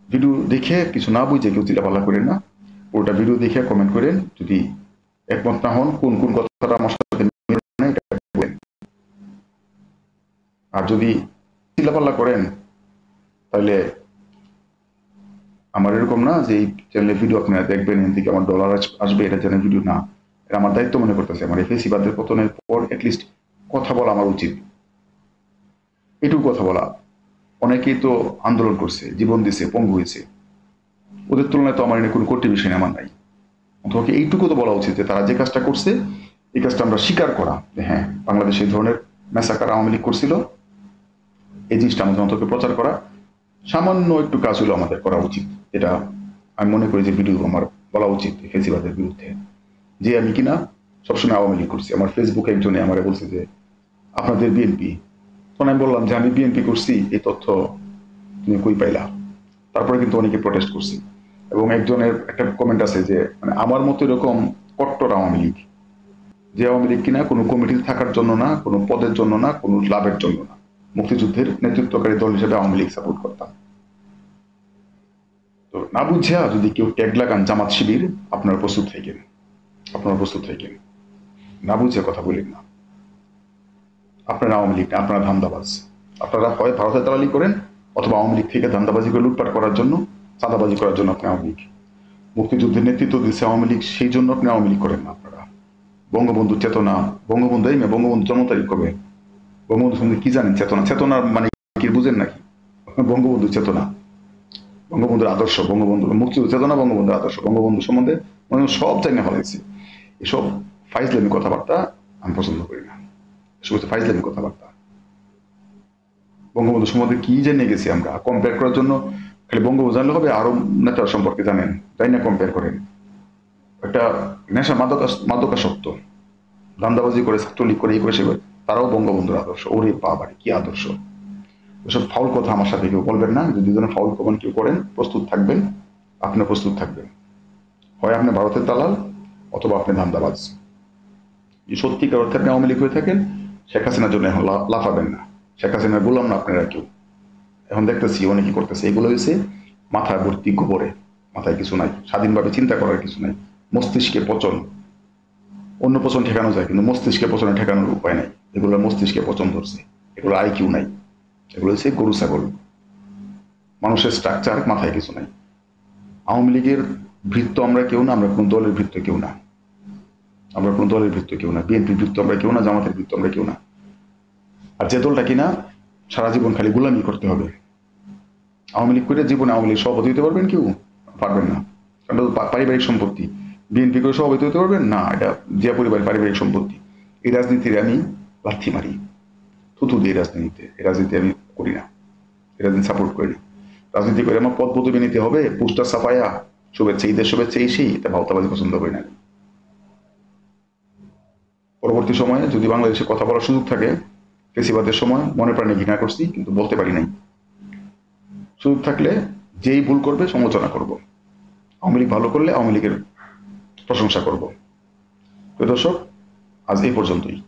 ভিডিও দেখে কিছু না বুঝে কেউ চিলাপাল্লা করেন না, পুরোটা ভিডিও দেখে কমেন্ট করেন, যদি একমত না হন কোন কোন কথাটা আমার সাথে মিলে না, এটা বলেন। আর যদি চিলাপাল্লা করেন তাহলে আমার এরকম না যে এই চ্যানেলে ভিডিও আপনারা দেখবেন, এখান থেকে আমার ডলার আসবে, এটা চ্যানেল ভিডিও না। এটা আমার দায়িত্ব মনে করতেছে, আমার এই ফেসিবাদের পতনের পর অ্যাটলিস্ট কথা বলা আমার উচিত, এটুকু কথা বলা। অনেকেই তো আন্দোলন করছে, জীবন দিছে, পঙ্গু হয়েছে, ওদের তুলনায় তো আমার এনে কোনো কঠিন বিষয় আমার নাই। অথবা এইটুকু তো বলা উচিত যে তারা যে কাজটা করছে, এই কাজটা আমরা স্বীকার করা, যে হ্যাঁ বাংলাদেশে এই ধরনের ম্যাসাকার আওয়ামী লীগ করছিল, এই জিনিসটা আমাদের অন্তকে প্রচার করা, সামান্য একটু কাজ হলো আমাদের করা উচিত। এটা আমি মনে করি যে ভিডিও আমার বলা উচিত ফেসিবাদের বিরুদ্ধে, যে আমি কিনা সবসময় আওয়ামী লীগ করছি। আমার ফেসবুকে একজনে আমারে বলছে যে আপনাদের বিএনপি, তখন আমি বললাম যে আমি বিএনপি করছি, এই তথ্য তুমি কই পাইলা? তারপরে কিন্তু অনেকে প্রটেস্ট করছি, এবং একজনের একটা কমেন্ট আছে যে মানে আমার মতো এরকম কট্টর আওয়ামী লীগ, যে আওয়ামী লীগ কিনা কোনো কমিটিতে থাকার জন্য না, কোনো পদের জন্য না, কোনো লাভের জন্য না, মুক্তিযুদ্ধের নেতৃত্বকারী দল হিসেবে আওয়ামী লীগ সাপোর্ট করতাম। তো না বুঝিয়া যদি কেউ ট্যাগ লাগান জামাত শিবির, আপনারা প্রস্তুত থাকেন, আপনারা প্রস্তুত থাকেন, না বুঝে কথা বলেন না। আপনারা আওয়ামী লীগ না, আপনারা ধান্দাবাজ। আপনারা হয় ভারতের দালালি করেন, অথবা আওয়ামী লীগ থেকে ধান্দাবাজি করে লুটপাট করার জন্য, চাঁদাবাজি করার জন্য আপনি আওয়ামী লীগ। মুক্তিযুদ্ধের নেতৃত্ব দিচ্ছে আওয়ামী লীগ, সেই জন্য আপনি আওয়ামী লীগ করেন না। আপনারা বঙ্গবন্ধু চেতনা, বঙ্গবন্ধু এই মেয়ে, বঙ্গবন্ধু জন্ম তারিখ কবে? বঙ্গবন্ধু সম্বন্ধে কি জানেন? চেতনা, চেতনার মানে কি বুঝেন নাকি? বঙ্গবন্ধু চেতনা, বঙ্গবন্ধুর আদর্শ, বঙ্গবন্ধু মুক্তিযুদ্ধ চেতনা, বঙ্গবন্ধুর আদর্শ, বঙ্গবন্ধু সম্বন্ধে মানে সব জানিয়ে ফেলাইছে। এসব ফাইজলামি কথাবার্তা আমি পছন্দ করি না। এসব হচ্ছে ফাইজলামি কথাবার্তা। বঙ্গবন্ধু সম্বন্ধে কি জেনে গেছি আমরা? কম্পেয়ার করার জন্য খালি বঙ্গবন্ধু জানলে হবে? আরো নেতা সম্পর্কে জানেন, তাই না? কম্পেয়ার করেন। একটা নেশা, মাদকাসক্ত, দান্দাবাজি করে, ছাত্রলীগ করে, এই করে সে করে, তারাও বঙ্গবন্ধুর আদর্শ। ওরে বাবারে কি আদর্শ! ওসব ফাউল কথা আমার সাথে কেউ বলবেন না। যদি দুজনে ফাউল কখন কেউ করেন, প্রস্তুত থাকবেন, আপনি প্রস্তুত থাকবেন। হয় আপনি ভারতের দালাল, অথবা আপনি ধান্দাবাজ। যদি সত্যিকার অর্থে আপনি আওয়ামী লীগ হয়ে থাকেন, শেখ হাসিনার জন্য এখন লাফাবেন না। শেখ হাসিনার গোলাম না আপনারা কেউ। এখন দেখতেছি অনেকে করতেছে, এগুলো হয়েছে মাথায় ভর্তি গোবরে, মাথায় কিছু নাই, স্বাধীনভাবে চিন্তা করার কিছু নাই, মস্তিষ্কে পচন। অন্য পচন ঠেকানো যায়, কিন্তু মস্তিষ্কে পচনে ঠেকানোর উপায় নাই। এগুলো মস্তিষ্কে পচন ধরছে, এগুলো আইকিউ নাই, এগুলো হচ্ছে গরু ছাগল। মানুষের স্ট্রাকচার, মাথায় কিছু নাই। আওয়ামী লীগের ভৃত্য আমরা কেউ না, আমরা কোন দলের ভৃত্য কেউ না, আমরা কোন দলের ভৃত্য কেউ না, বিএনপির ভৃত্য আমরা কেউ না, জামাতের ভৃত্য আমরা কেউ না। আর যে দলটা কিনা সারা জীবন খালি গোলামি করতে হবে, আওয়ামী লীগ করে জীবনে আওয়ামী লীগ সভাপতি হতে পারবেন কেউ? পারবেন না, কারণ পারিবারিক সম্পত্তি। বিএনপি করে সভাপতি হতে পারবেন না, এটা জিয়া পরিবারের পারিবারিক সম্পত্তি। এই রাজনীতির আমি লাথি মারি, থুতু দিই রাজনীতিতে। এই রাজনীতি আমি করি না, এই রাজনীতি সাপোর্ট করি না। রাজনীতি করে আমার পদ পদবি নিতে হবে, পোস্টার ছাপায়া শুভেচ্ছা, ঈদের শুভেচ্ছা, এই সেই, এটা ভাওতাবাজি পছন্দ করি না। পরবর্তী সময়ে যদি বাংলাদেশে কথা বলার সুযোগ থাকে, ফেসিবাদের সময় মনে প্রাণে ঘৃণা করছি, কিন্তু বলতে পারি নাই। সুযোগ থাকলে যেই ভুল করবে সমালোচনা করব, আওয়ামী লীগ ভালো করলে আওয়ামী লীগের প্রশংসা করব। প্রিয় দর্শক, আজ এই পর্যন্তই।